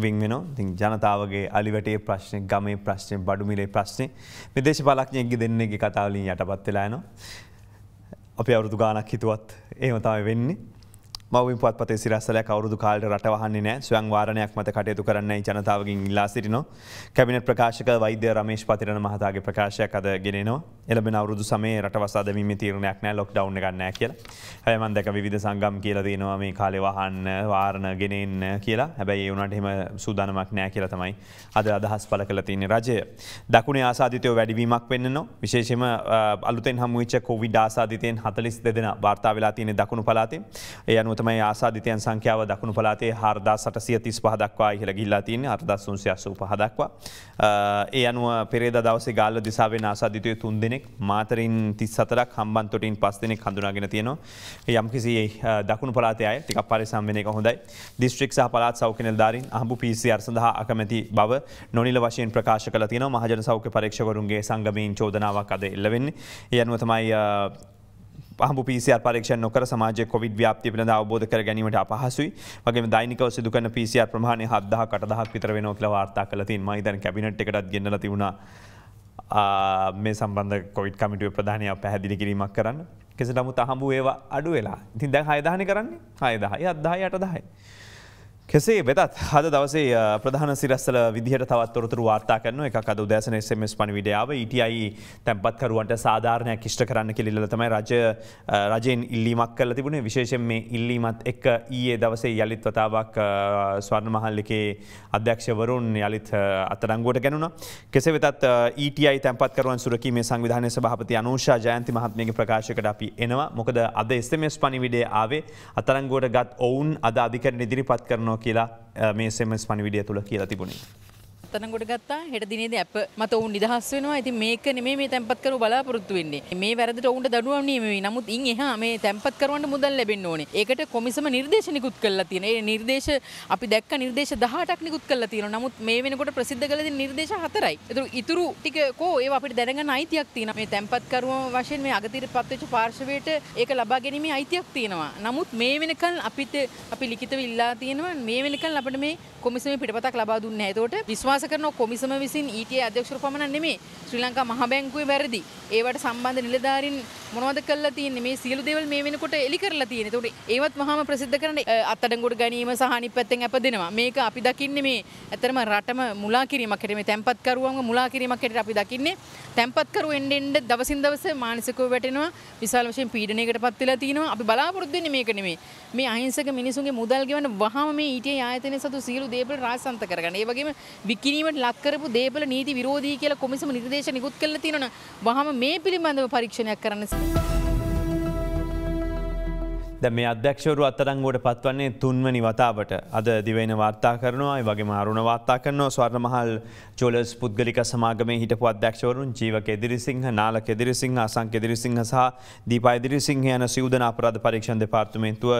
වින් වෙනවා. ඉතින් ජනතාවගේ අලිවැටේ ප්‍රශ්නේ, ගමේ ප්‍රශ්නේ, බඩුමිලේ ප්‍රශ්නේ මේ දේශපාලඥයෙක්ගේ දෙන්නේගේ කතාව වලින් යටපත් වෙලා යනවා. අපි අවුරුදු ගාණක් හිතුවත් එහෙම තමයි වෙන්නේ. මව්බිම් පුවත්පතේ සිරස්සලයක් අවුරුදු කාලෙට රට වහන්නේ නැහැ. ස්වයං වාරණයක් මත කටයුතු කරන්නයි ජනතාවගෙන් ඉල්ලා සිටිනවා. කැබිනට් ප්‍රකාශක වෛද්‍ය රමේෂ් පතිරණ මහතාගේ ප්‍රකාශයක් අද ගෙනෙනවා. එළඹෙන අවුරුදු සමයේ රට වසා දැමීමේ තීරණයක් නැහැ, ලොක්ඩවුන් එකක් නැහැ කියලා. හැබැයි මම දැක විවිධ සංගම් කියලා තියෙනවා මේ කාලේ වහන්න, වාරණ ගෙනෙන්න කියලා. හැබැයි ඒ වුණාට එහෙම සූදානමක් නැහැ කියලා තමයි අද අදහස් පළ කරලා තියෙන්නේ රජය. දකුණේ ආසාදිතයෝ වැඩිවීමක් වෙන්නනවා. විශේෂයෙන්ම අලුතෙන් හමු වෙච්ච කොවිඩ් ආසාදිතයන් 42 දෙනා වාර්තා වෙලා තියෙන දකුණු පළාතේ. ඒ අනුව තමයි ආසාදිතයන් සංඛ්‍යාව දකුණු පළාතේ 4835 දක්වා ඉහළ ගිහිලා තියෙන්නේ 4885 දක්වා. ඒ අනුව පෙරේදා දවසේ ගාල්ල දිසාවෙන් ආසාදිතයෝ 3 දෙනෙක්, මාතරින් 34ක්, හම්බන්තොටින් 5 දෙනෙක් හඳුනාගෙන තියෙනවා. යම්කිසි දකුණු පළාතේ අය ටිකක් පරිස්සම් වෙන එක හොඳයි. දිස්ත්‍රික් සහ පළාත් සෞඛ්‍ය නිලධාරීන් අහඹු PCR සඳහා අකමැති බව නොනිල වශයෙන් ප්‍රකාශ කළා තියෙනවා. මහජන සෞඛ්‍ය පරීක්ෂකවරුන්ගේ සංගමයෙන් චෝදනාවක් අද එල්ල වෙන්නේ. ඒ අනුව තමයි අහඹු PCR පරීක්ෂණ නොකර සමාජයේ කොවිඩ් ව්‍යාප්තිය පිළිබඳ අවබෝධ කර ගැනීමට අපහසුයි. වගේම දෛනිකව සිදු කරන PCR ප්‍රමාණය 7000ක් 8000ක් විතර වෙනවා කියලා වාර්තා කරලා තියෙනවා. මම හිතන්නේ කැබිනට් එකටත් ගෙන්නලා තිබුණා මේ සම්බන්ධ කොවිඩ් කමිටුවේ ප්‍රධානියා පැහැදිලි කිරීමක් කරන්න. කෙසේ නමුත් අහඹු ඒවා අඩු වෙලා. ඉතින් දැන් 6000 නේ කරන්නේ. 6000, 7000, 8000. කෙසේ වෙතත් අද දවසේ ප්‍රධාන සිරස්සල විදිහට තවත් තොරතුරු වාර්තා කරනවා. එකක් අද උදෑසන SMS පණිවිඩය ආව. ETI තැන්පත්කරුවන්ට සාධාරණයක් ඉෂ්ට කරන්න කියලා ඉල්ලලා තමයි රජයෙන් ඉල්ලීමක් කරලා තිබුණේ. විශේෂයෙන් මේ ඉල්ලීමත් එක්ක ඊයේ දවසේ යලිත් වතාවක් ස්වර්ණ මහල්ලකේ අධ්‍යක්ෂවරුන් යලිත් අත්අඩංගුවට ගැනුණා. කෙසේ වෙතත් ETI තැන්පත්කරුවන් සුරකීමේ සංවිධානයේ සභාපති අනුෂා ජයන්ති මහත්මියගේ ප්‍රකාශයකට අපි එනවා. මොකද අද SMS පණිවිඩය ආවේ අත්අඩංගුවට ගත් ඔවුන් අද අධිකරණ ඉදිරිපත් කරනවා කියලා මේ SMS පණිවිඩය තුල කියලා තිබුණේ. අත්අඩංගුවට ගත්තා. හෙට දිනේදී ඇප් මත ඔවුන් නිදහස් වෙනවා. ඉතින් මේක නෙමෙයි මේ තැන්පත්කරු බලාපොරොත්තු වෙන්නේ. මේ වැරදිට ඔවුන්ට දඩුවම් නියමයි. නමුත් ඉන් එහා මේ තැන්පත්කරුවන්ට මුදල් ලැබෙන්න ඕනේ. ඒකට කොමිසම නිර්දේශ නිකුත් කළා තියෙනවා. ඒ නිර්දේශ අපි දැක්ක නිර්දේශ 18ක් නිකුත් කළා තියෙනවා. නමුත් මේ වෙනකොට ප්‍රසිද්ධ කළ දෙන නිර්දේශ 4යි. ඒතර ඉතුරු ටික කෝ ඒවා අපිට දැනගන්න අයිතියක් තියෙනවා. මේ තැන්පත්කරුවෝ වශයෙන් මේ අගතිරපත් වෙච්ච පාර්ශවයට ඒක ලබා ගැනීමේ අයිතියක් තියෙනවා. නමුත් මේ වෙනකන් අපි ලිඛිතව ඉල්ලා තියෙනවා. මේ වෙනකන් අපිට මේ කොමිසමේ පිටපතක් ලබා දුන්නේ නැහැ. ඒතකොට විශ්වාස කරනවා කොමිසම විසින් ETI අධ්‍යක්ෂවරු පමණක් නෙමෙයි ශ්‍රී ලංකා මහ බැංකුවේ වැරදි ඒවට සම්බන්ධ නිලධාරීන් මොනවද කළා තියෙන්නේ මේ සියලු දේවල් මේ වෙනකොට එලි කරලා තියෙන්නේ. ඒතකොට ඒවත් වහාම ප්‍රසිද්ධ කරන්න අත්අඩංගුවට ගැනීම සහ අනිත් පැත්තෙන් අප දෙනවා. මේක අපි දකින්නේ මේ ඇත්තටම රටම මුලා කිරීමක් හැටියට මේ තැන්පත්කරුවන්ව මුලා කිරීමක් හැටියට අපි දකින්නේ. තැන්පත්කරුවෝ එන්න දවසින් දවස මානසිකව වැටෙනවා. විශාල වශයෙන් පීඩනයකටපත් වෙලා තිනවා. අපි බලාපොරොත්තු වෙන්නේ මේක නෙමෙයි. මේ අහිංසක මිනිසුන්ගේ මුදල් ගෙවන්න වහාම මේ ETI ආයතනයේ සතු සියලු දේපල රාජසන්ත කරගන්න. ඒ වගේම විකිණීමට ලක් කරපු දේපල නීති විරෝධී කියලා කොමිසම නිර්දේශ නිකුත් කළා තියෙනවා. වහාම මේ පිළිබඳව පරීක්ෂණයක් කරන්න. දැන් මේ අධ්‍යක්ෂවරු අත්අඩංගුවට පත්වන්නේ 3 වෙනි වතාවට. අද දිවයින වාර්තා කරනවා. ඒ වගේම අරුණ වාර්තා කරනවා. ස්වර්ණමහල් ජුවලර්ස් පුද්ගලික සමාගමේ හිටපු අධ්‍යක්ෂවරුන් ජීවක එදිරිසිංහ, නාලක එදිරිසිංහ, අසංක එදිරිසිංහ සහ දීපා එදිරිසිංහ යන සිව්දෙනා අපරාධ පරීක්ෂණ දෙපාර්තමේන්තුව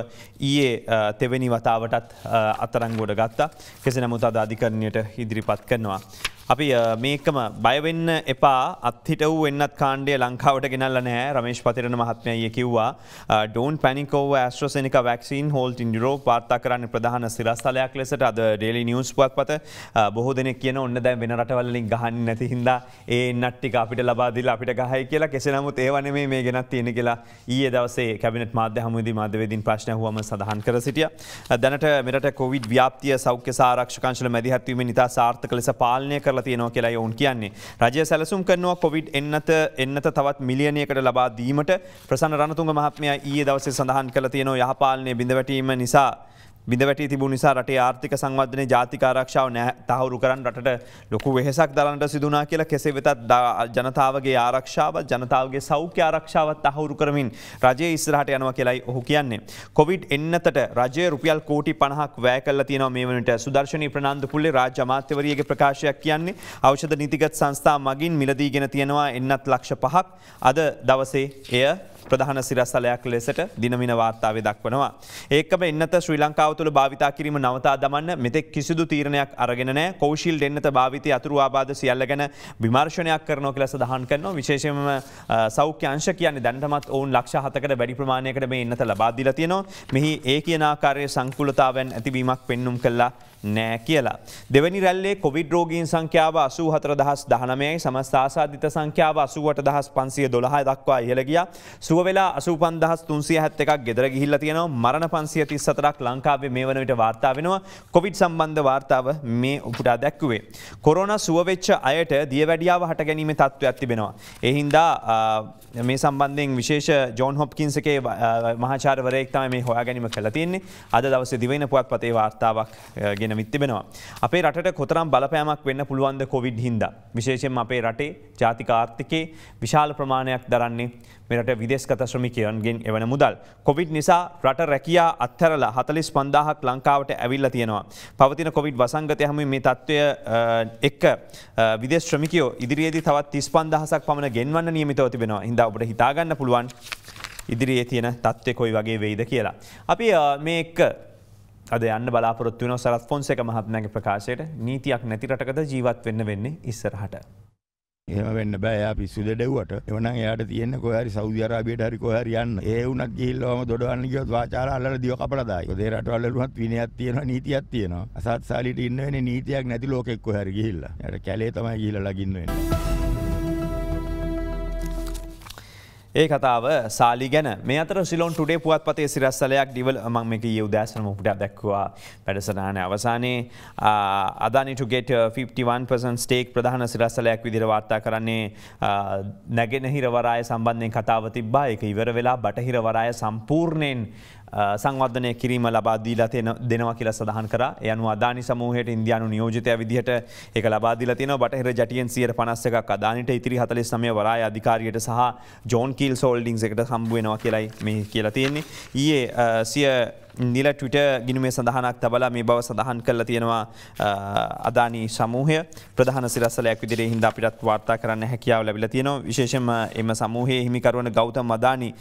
ඊයේ තෙවැනි වතාවටත් අත්අඩංගුවට ගත්තා. කෙසේ නමුත් අද අධිකරණයට ඉදිරිපත් කරනවා. අපි මේකම බයවෙන්න එපා අත්හිට වූ එන්නත් කාණ්ඩය ලංකාවට ගෙනල්ල නෑ රමේෂ් පතිරණ මහත්මය කිව්වා ඩෝන් පැනිකෝව ඇස්ට්‍රසෙනික වැක්සින් හෝල්ට ඉන් යුරෝප් වාර්තා කරන්න ප්‍රධාන සිරස්තලයක් ලෙසට අද ඩේලි නිවස් පුවත්පත බොහෝ දෙනෙක් කියන ඔන්න දැන් වෙන රටවල්ලින් ගහන්න නැති හින්දා ඒ එන්නට්ටික අපිට ලබා දීලා අපිට ගහයි කියලා කෙසේ නමුත් ඒව නෙමෙයි මේ ගෙනත් තියෙන කියලා ඊයේ දවසේ කැබිනට් මාධ්‍ය හමුවේදී මාධ්‍යවේදීන් ප්‍රශ්න අහුවම සඳහන් කර සිටියා දැනට මෙරට කොවිඩ් ව්‍යාප්තිය සෞඛ්‍ය සාරක්ෂක අංශවල මැදිහත් වීමෙන් ඉතා සාර්ථක ලෙස පාලනය කරලා තියෙනවා කියලා යෝන් කියන්නේ. රජය සැලසුම් කරනවා කොවිඩ් එන්නත තවත් මිලියනයකට ලබා දීමට ප්‍රසන්න රණතුංග මහත්මයා ඊයේ දවසේ සඳහන් කළ තියෙනවා යහපාලනයේ බිඳවැටීම නිසා බිඳවැටී තිබුණු නිසා රටේ ආර්ථික සංවර්ධනයේ ජාතික ආරක්ෂාව තහවුරු කරන්න රටට ලොකු වෙහෙසක් දරන්නට සිදුනා කියලා කෙසේ වෙතත් ජනතාවගේ ආරක්ෂාව ජනතාවගේ සෞඛ්‍ය ආරක්ෂාවත් තහවුරු කරමින් රජය ඉස්සරහට යනවා කියලායි ඔහු කියන්නේ. කොවිඩ් එන්නතට රජය රුපියල් කෝටි 50ක් වැය කළා තියෙනවා මේ වනට සුදර්ශනී ප්‍රනාන්දු පුල්ලේ රාජ්‍ය අමාත්‍යවරියගේ ප්‍රකාශයක් කියන්නේ ඖෂධ නීතිගත සංස්ථා මගින් මිලදීගෙන තියෙනවා එන්නත් ලක්ෂ 5ක් අද දවසේ එය ප්‍රධාන සිරස්තලයක් ලෙසට දිනමින වාර්තාවේ දක්වනවා. ඒකම එන්නත ශ්‍රී ලංකාව තුළ භාවිතා කිරීම නවතා දමන්න මෙතෙක් කිසිදු තීරණයක් අරගෙන නැහැ. කෝවිෂීල්ඩ් එන්නත භාවිතය අතුරු ආබාධ සියල්ල ගැන විමර්ශනයක් කරනවා කියලා සඳහන් කරනවා. විශේෂයෙන්ම සෞඛ්‍ය අංශ කියන්නේ දැනටමත් ඔවුන් ලක්ෂ 7කට වැඩි ප්‍රමාණයකට මේ එන්නත ලබා දීලා තියෙනවා. මෙහි ඒ කියන ආකාරයේ සංකූලතාවයන් ඇතිවීමක් පෙන්눔 කළා නෑ කියලා. දෙවැනි රැල්ලේ කොවිඩ් රෝගීන් සංඛ්‍යාව 84019යි සමස්ත ආසාදිත සංඛ්‍යාව 88512 දක්වා ඉහළ ගියා. සුව වෙලා 85371ක් ගෙදර ගිහිල්ලා තියෙනවා. මරණ 534ක් ලංකාවේ මේ වන විට වාර්තා වෙනවා. කොවිඩ් සම්බන්ධ වාර්තාව මේ උපුටා දැක්ුවේ. කොරෝනා සුව වෙච්ච අයට දියවැඩියාව හට ගැනීමේ තත්ත්වයක් තිබෙනවා. ඒ හින්දා මේ සම්බන්ධයෙන් විශේෂ ජෝන් හොප්කින්ස් එකේ මහාචාර්යවරයෙක් තමයි මේ හොයා ගැනීම කළා තියෙන්නේ. අද දවසේ දිවයින පුවත්පතේ වාර්තාවක් ගෙනවිත් තිබෙනවා. අපේ රටට කොතරම් බලපෑමක් වෙන්න පුළුවන්ද කොවිඩ් හින්දා. විශේෂයෙන්ම අපේ රටේ ජාතික ආර්ථිකයේ විශාල ප්‍රමාණයක් දරන්නේ මෙරට විදේශගත ශ්‍රමිකයන්ගෙන් එවන මුදල්. කොවිඩ් නිසා රට රැකියා අත්හැරලා 45000ක් ලංකාවට ඇවිල්ලා තියෙනවා. පවතින කොවිඩ් වසංගතය හැමුවේ මේ තත්ත්වය එක්ක විදේශ ශ්‍රමිකයෝ ඉදිරියේදී තවත් 35000ක් පමණ ගෙන්වන්න නියමිතව තිබෙනවා. හින්දා ඔබට හිතා ගන්න පුළුවන් ඉදිරියේ තියෙන තත්ත්වය කොයි වගේ වෙයිද කියලා. අපි මේක අද යන්න බලාපොරොත්තු වෙනවා සරත් ෆොන්සේක මහත්මයාගේ ප්‍රකාශයට නීතියක් නැති රටකද ජීවත් වෙන්න වෙන්නේ ඉස්සරහට. එහෙම වෙන්න බෑ. එයා පිස්සු දෙඩෙව්වට. එවනම් එයාට තියෙන්නේ කොහේ හරි සෞදි අරාබියට හරි කොහේ හරි යන්න. ඒ වුණත් ගිහිල්ලාම දොඩවන්න ගියොත් වාචාර අල්ලලා දිව කපලා දායි. ඒ රටවල වලුණත් විනයක් තියෙනවා නීතියක් තියෙනවා. අසත්සාලීට ඉන්න වෙන්නේ නීතියක් නැති ලෝකෙක් කොහේ හරි ගිහිල්ලා. එයාට කැලේ තමයි ගිහිල්ලා ලගින්න වෙන්නේ. ඒ කතාව සාලි ගැන මේ අතර සිලොන් ටුඩේ පුවත්පතේ සිරස්තලයක් ඩිවල් මම මේක ඊයේ උදෑසනම උපුටා දැක්වුවා වැඩසටහනේ අවසානයේ අදානි to get 51% stake ප්‍රධාන සිරස්තලයක් විදිහට වාර්තා කරන්නේ නැගෙනහිර වරාය සම්බන්ධයෙන් කතාව තිබ්බා. ඒක ඉවර වෙලා බටහිර වරාය සම්පූර්ණයෙන් සංවර්ධනය කිරීම ලබා දීලා දෙනවා කියලා සඳහන් කරා. ඒ අනුව අදානි සමූහයට ඉන්දියානු නියෝජිතයා විදිහට ඒක ලබා දීලා තියෙනවා. බටහිර ජැටියෙන් 151ක් අදානිට ඉතිරි 49 වරාය අධිකාරියට සහ ජෝන් කීල්ස් හෝල්ඩින්ග්ස් එකට හම්බ වෙනවා කියලායි මේ කියලා තියෙන්නේ. ඊයේ සිය නිල ට්විටර් ගිණුමේ සඳහනක් තබලා මේ බව සඳහන් කරලා තියෙනවා අදානි සමූහය ප්‍රධාන සිරස්තලයක් විදිහට හින්දා අපිටත් වාර්තා කරන්න හැකියාව ලැබිලා තියෙනවා. විශේෂයෙන්ම එම සමූහයේ හිමිකරුවන ගෞතම් අදානි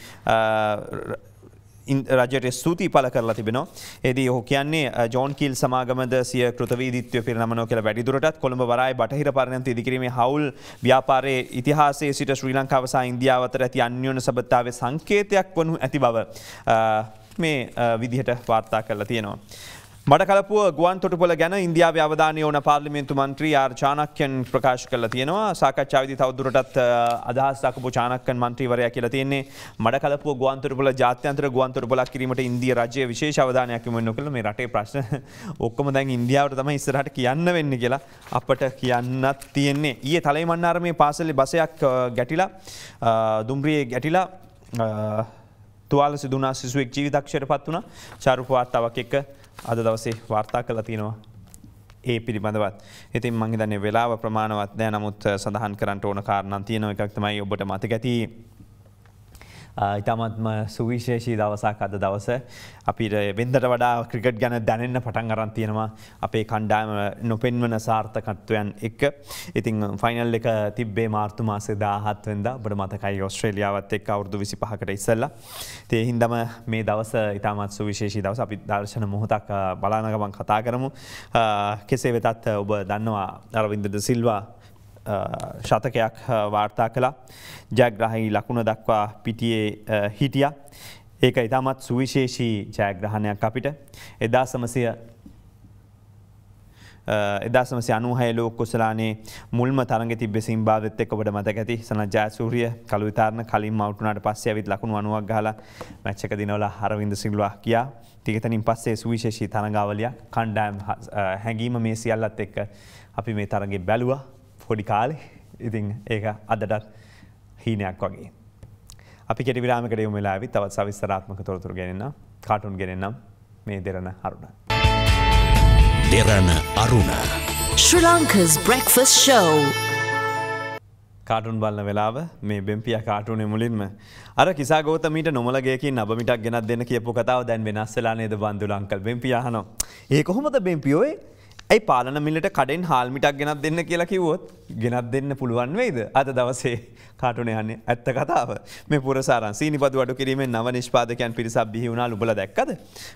රජයට ස්තුතියි පළ කරලා තිබෙනවා. එදී ඔහු කියන්නේ ජෝන් කීල් සමාගමද සිය කෘතවේදීත්වය පිරිනමනවා කියලා වැඩිදුරටත් කොළඹ වරාය බටහිර පරිණත ඉදිකිරීමේ හවුල් ව්‍යාපාරයේ ඉතිහාසයේ සිට ශ්‍රී ලංකාව සහ ඉන්දියාව අතර ඇති අන්‍යෝන්‍ය සබඳතාවයේ සංකේතයක් වනු ඇති බව මේ විදිහට වාර්තා කරලා තියෙනවා. මඩකලපුව ගුවන් තොටුපොළ ගැන ඉන්දියාවේ අවධානය යොන පාර්ලිමේන්තු මන්ත්‍රී ආර් චාණක්‍යන් ප්‍රකාශ කරලා තියෙනවා. සාකච්ඡාවේදී තවදුරටත් අදහස් දක්වපු චාණක්‍යන් මන්ත්‍රීවරයා කියලා තියෙන්නේ මඩකලපුව ගුවන් තොටුපොළ ජාත්‍යන්තර ගුවන් තොටුපොළක් කිරීමට ඉන්දියා රජය විශේෂ අවධානයක් යොමු වෙනවා කියලා මේ රටේ ප්‍රශ්න ඔක්කොම දැන් ඉන්දියාවට තමයි ඉස්සරහට කියන්න වෙන්නේ කියලා අපට කියන්නත් තියෙන්නේ. ඊයේ තලයිමන්නාරමේ පාසලේ බසයක් ගැටිලා දුම්රියේ ගැටිලා තුවාල සිදුනා සිසුවෙක් ජීවිතක්ෂයට පත් වුණා. චාරුප වාර්තාවක් එක්ක අද දවසේ වාර්තා කළා තියෙනවා ඒ පිළිබඳවත්. ඉතින් මම හිතන්නේ වෙලාව ප්‍රමාණවත් නැහැ. නමුත් සඳහන් කරන්න ඕන කාරණා තියෙනවා. එකක් තමයි ඔබට මතක ඇති ඉතාමත්ම සුවිශේෂී දවසක් අද දවස අපිට වෙන්දට වඩා ක්‍රිකට් ගැන දැනෙන්න පටන් අරන් තියෙනවා අපේ කණ්ඩායම නොපෙන්වන සාර්ථකත්වයන් එක්ක. ඉතින් ෆයිනල් එක තිබ්බේ මාර්තු මාසේ 17 වෙනිදා. ඔබට මතකයි ඕස්ට්‍රේලියාවත් එක්ක අවුරුදු 25කට ඉස්සෙල්ලා. ඒ හින්දාම මේ දවස ඉතාමත් සුවිශේෂී දවස. අපි දර්ශන මොහොතක් බලන ගමන් කතා කරමු. කෙසේ වෙතත් ඔබ දන්නවා අරවින්ද ද සිල්වා ශතකයක් වාර්තා කළා. ජයග්‍රහණී ලකුණ දක්වා පිටියේ හිටියා. ඒක ඉතාමත් සුවිශේෂී ජයග්‍රහණයක් අපිට. 1996 ලෝක කුසලානේ මුල්ම තරඟ තිබ්බේ සිම්බාබ්වෙත් එක්ක ඔබට මතක ඇති. සනත් ජයසූරිය කළු විතරන කලින්ම අවුට් වුණාට පස්සේ ඇවිත් ලකුණු 90ක් ගහලා මැච් එක දිනවලා අරවින්ද සිල්වා ගියා. ටිකතනින් පස්සේ සුවිශේෂී තරඟාවලියක් කණ්ඩායම හැංගීම මේ සියල්ලත් එක්ක අපි මේ තරඟේ බැලුවා. පොඩි කාලේ. ඉතින් ඒක අදටත් හීනයක් වගේ. අපි කෙටි විරාමයකට යමු වෙලා ආවි තවත් සවිස්තරාත්මක තොරතුරු ගෙනෙන්න කාටුන් ගෙනෙන්නම් මේ දෙරණ අරුණ. දෙරණ අරුණ. Sri Lanka's breakfast show. Cartoon බලන වෙලාව මේ බෙම්පියා කාටුනේ මුලින්ම අර කිසා ගෞතමීට නොමලගයකින් නබ මිටක් ගෙනත් දෙන්න කියපු කතාව දැන් වෙනස් වෙලා නේද බන්දුල අංකල් බෙම්පියා අහනවා. ඒ කොහොමද බෙම්පියෝ ඇයි පාලන මිලට කඩෙන් හාල් මිටක් ගෙනත් දෙන්න කියලා කිව්වොත් ගෙනත් දෙන්න පුළුවන් වෙයිද? අද දවසේ කාටුනේ යන්නේ ඇත්ත කතාව. මේ පුරසාරන් සීනිපදු අඩු කිරීමෙන් නව නිෂ්පාදකයන් පිරිසක් බිහි වුණා උඹලා දැක්කද?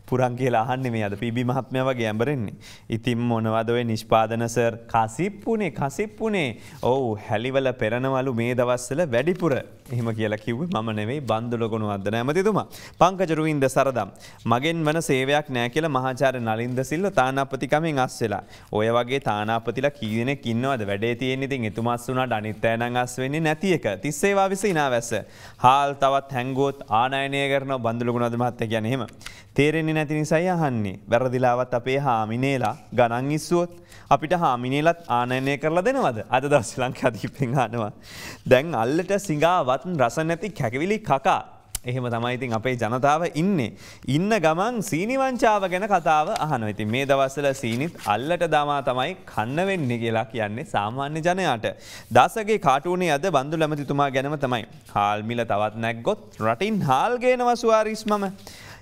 පුරන් කියලා අහන්නේ මේ අද පීබී මහත්මයා වගේ ඇඹරෙන්නේ. ඉතින් මොනවද ඔය නිෂ්පාදන සර් කසිප්පුනේ. ඔව් හැලිවල පෙරනවලු මේ දවස්වල වැඩිපුර. එහෙම කියලා කිව්වේ මම නෙවෙයි බන්දුල ගුණවර්ධන ඇමතිතුමා. පංකජ රුවින්ද සරදම් මගෙන් වන සේවයක් නෑ කියලා මහාචාර්ය නලින්ද සිල්ව තානාපතිකමෙන් අස් වෙලා. ඔය වගේ තානාපතිලා කී දෙනෙක් ඉන්නවද වැඩේ තියෙන්නේ? ඉතින් එතුමාස් වුණාට අනිත් අය නම් අස් වෙන්නේ නැති එක. තිස්සේවා විස ඉනාවැස්ස. හාල් තවත් හැංගුවොත් ආනයනය කරනවා බන්දුල ගුණවර්ධන මහත්තයා කියන්නේ එහෙම. තේරෙන්නේ නැති නිසායි අහන්නේ. වැරදිලාවත් අපේ හාමිනේලා ගණන් ඉස්සුවොත් අපිට හාමිනේලත් ආනයනය කරලා දෙනවද? අද දවසේ ලංකාදීපෙන් අහනවා. දැන් අල්ලට සිඟාවත් රස නැති කැකවිලි කකා. එහෙම තමයි ඉතින් අපේ ජනතාව ඉන්නේ. ඉන්න ගමන් සීනි වංචාව ගැන කතාව අහනවා. ඉතින් මේ දවස්වල සීනිත් අල්ලට දාමා තමයි කන්න වෙන්නේ කියලා කියන්නේ සාමාන්‍ය ජනයාට. දාසගේ කාටුනේ අද බන්දුල ඇමතිතුමා ගැනම තමයි. හාල් මිල තවත් නැග්ගොත් රටින් හාල් ගේනවා සුවාරිස් මම.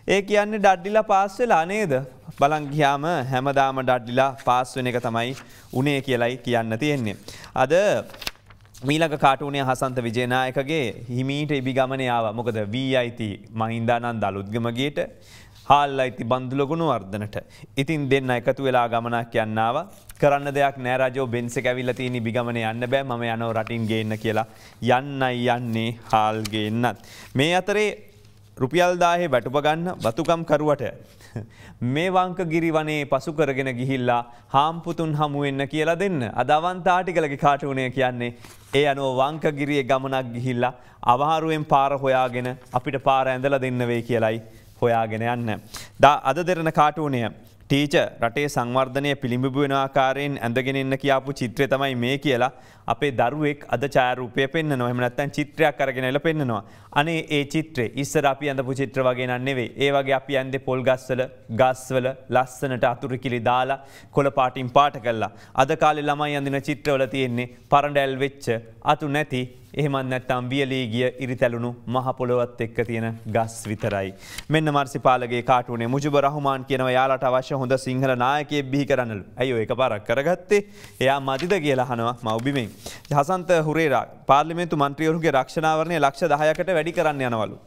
ඒ කියන්නේ ඩඩ්ඩිලා පාස් වෙලා නේද? බලන් ගියාම හැමදාම ඩඩ්ඩිලා පාස් වෙන එක තමයි උනේ කියලායි කියන්න තියෙන්නේ. අද මීළඟ කාටුනේ හසන්ත විජේනායකගේ හිමීට ඉබි ගමනේ ආවා. මොකද VIT මහින්දානන්ද අලුත්ගමගේට හාල් අයිති බන්දුල ගුණවර්ධනට. ඉතින් දෙන්න එකතු වෙලා ගමනක් යන්න ආවා. කරන්න දෙයක් නෑ රජෝ බෙන්ස් එක ඇවිල්ලා තියෙන ඉබි ගමනේ යන්න බෑ මම යනවා රටින් ගේන්න කියලා. යන්නයි යන්නේ හාල් ගේන්නත්. මේ අතරේ රුපියල් 1000 වැටුප ගන්න වතුකම් කරුවට මේ වංකගිරි වනේ පසු කරගෙන ගිහිල්ලා හාම්පුතුන් හමු වෙන්න කියලා දෙන්න. අද අවන්තාටිකලගේ කාටුනේ කියන්නේ ඒ අනුව වංකගිරියේ ගමනක් ගිහිල්ලා අවහාරුවෙන් පාර හොයාගෙන අපිට පාර ඇඳලා දෙන්න වෙයි කියලයි හොයාගෙන යන්න. අද දෙරණ කාටුනේ ටීචර් රටේ සංවර්ධනය පිළිඹු වෙන ආකාරයෙන් ඇඳගෙන ඉන්න කියාපු චිත්‍රය තමයි මේ කියලා අපේ දරුවෙක් අද ඡායාරූපය පෙන්නනවා. එහෙම නැත්නම් චිත්‍රයක් අරගෙන එලා පෙන්නනවා. අනේ ඒ චිත්‍රේ ඉස්සර අපි ඇඳපු චිත්‍ර වගේ නන් නෙවෙයි. ඒ වගේ අපි ඇඳේ පොල් ගස්වල ලස්සනට අතුරු කිලි දාලා කොළ පාටින් පාට කළා. අද කාලේ ළමයි අඳින චිත්‍රවල තියෙන්නේ පරඬැල් වෙච්ච අතු නැති එහෙමත් නැත්නම් වියලී ගිය ඉරිතැලුණු මහ පොළොවත් එක්ක තියෙන ගස් විතරයි. මෙන්න මර්සිපාලගේ කාටුනේ මුජිබුර් රහ්මාන් කියනවා යාලට අවශ්‍ය හොඳ සිංහල නායකයෙක් බිහි කරන්නලු. ඇයි ඔය එකපාරක් කරගත්තේ? එයා මදිද කියලා අහනවා මව්බිමෙන්. හසන්ත හුරේරා පාර්ලිමේන්තු මන්ත්‍රීවරුන්ගේ රක්ෂණාවරණය ලක්ෂ 10කට වැඩි කරන්න යනවලු.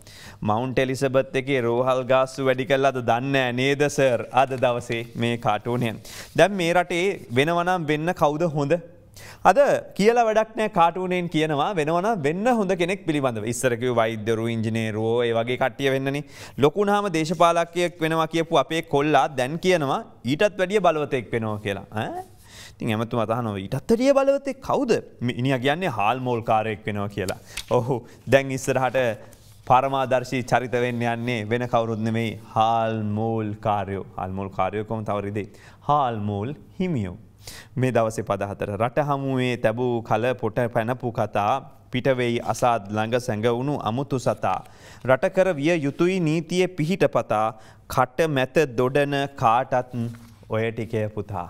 මවුන්ට් එලිසබෙත් එකේ රෝහල් ගාස්තු වැඩි කළාද දන්නේ නේද සර්? අද දවසේ මේ කාටුනේ. දැන් මේ රටේ වෙනවනම් වෙන්න කවුද හොඳ? අද කියලා වැඩක් නෑ කාටුනෙන් කියනවා වෙනවනම් වෙන්න හොඳ කෙනෙක් පිළිබඳව. ඉස්සර කිව්ව වෛද්‍යවරු ඉංජිනේරුවෝ ඒ වගේ කට්ටිය වෙන්නනේ. ලොකුනහම දේශපාලකයෙක් වෙනවා කියපු අපේ කොල්ලා දැන් කියනවා ඊටත් වැඩිය බලවතෙක් වෙනවා කියලා. ඉතින් ඇමතුමා අහනවා ඊටත් වැඩිය බලවතෙක් කවුද? මිනිහා කියන්නේ හාල් මෝල් කාරයෙක් වෙනවා කියලා. ඔව් දැන් ඉස්සරහට පරමාදර්ශී චරිත වෙන්න යන්නේ වෙන කවුරුත් නෙමෙයි හාල් මෝල් කාර්යෝ. හාල් මෝල් කාර්යෝ කොහොම තව රිදේ? හාල් මෝල් හිමියෝ. මේ දවසේ පද 4 රට හමුවේ තැබූ කල පොට පැනපු කතා පිටවෙයි අසාද් ළඟ සැඟවුණු අමුතු සතා රට කර විය යුතුයි නීතියේ පිහිට පතා කට මැත දොඩන කාටත් ඔය ටිකේ පුතා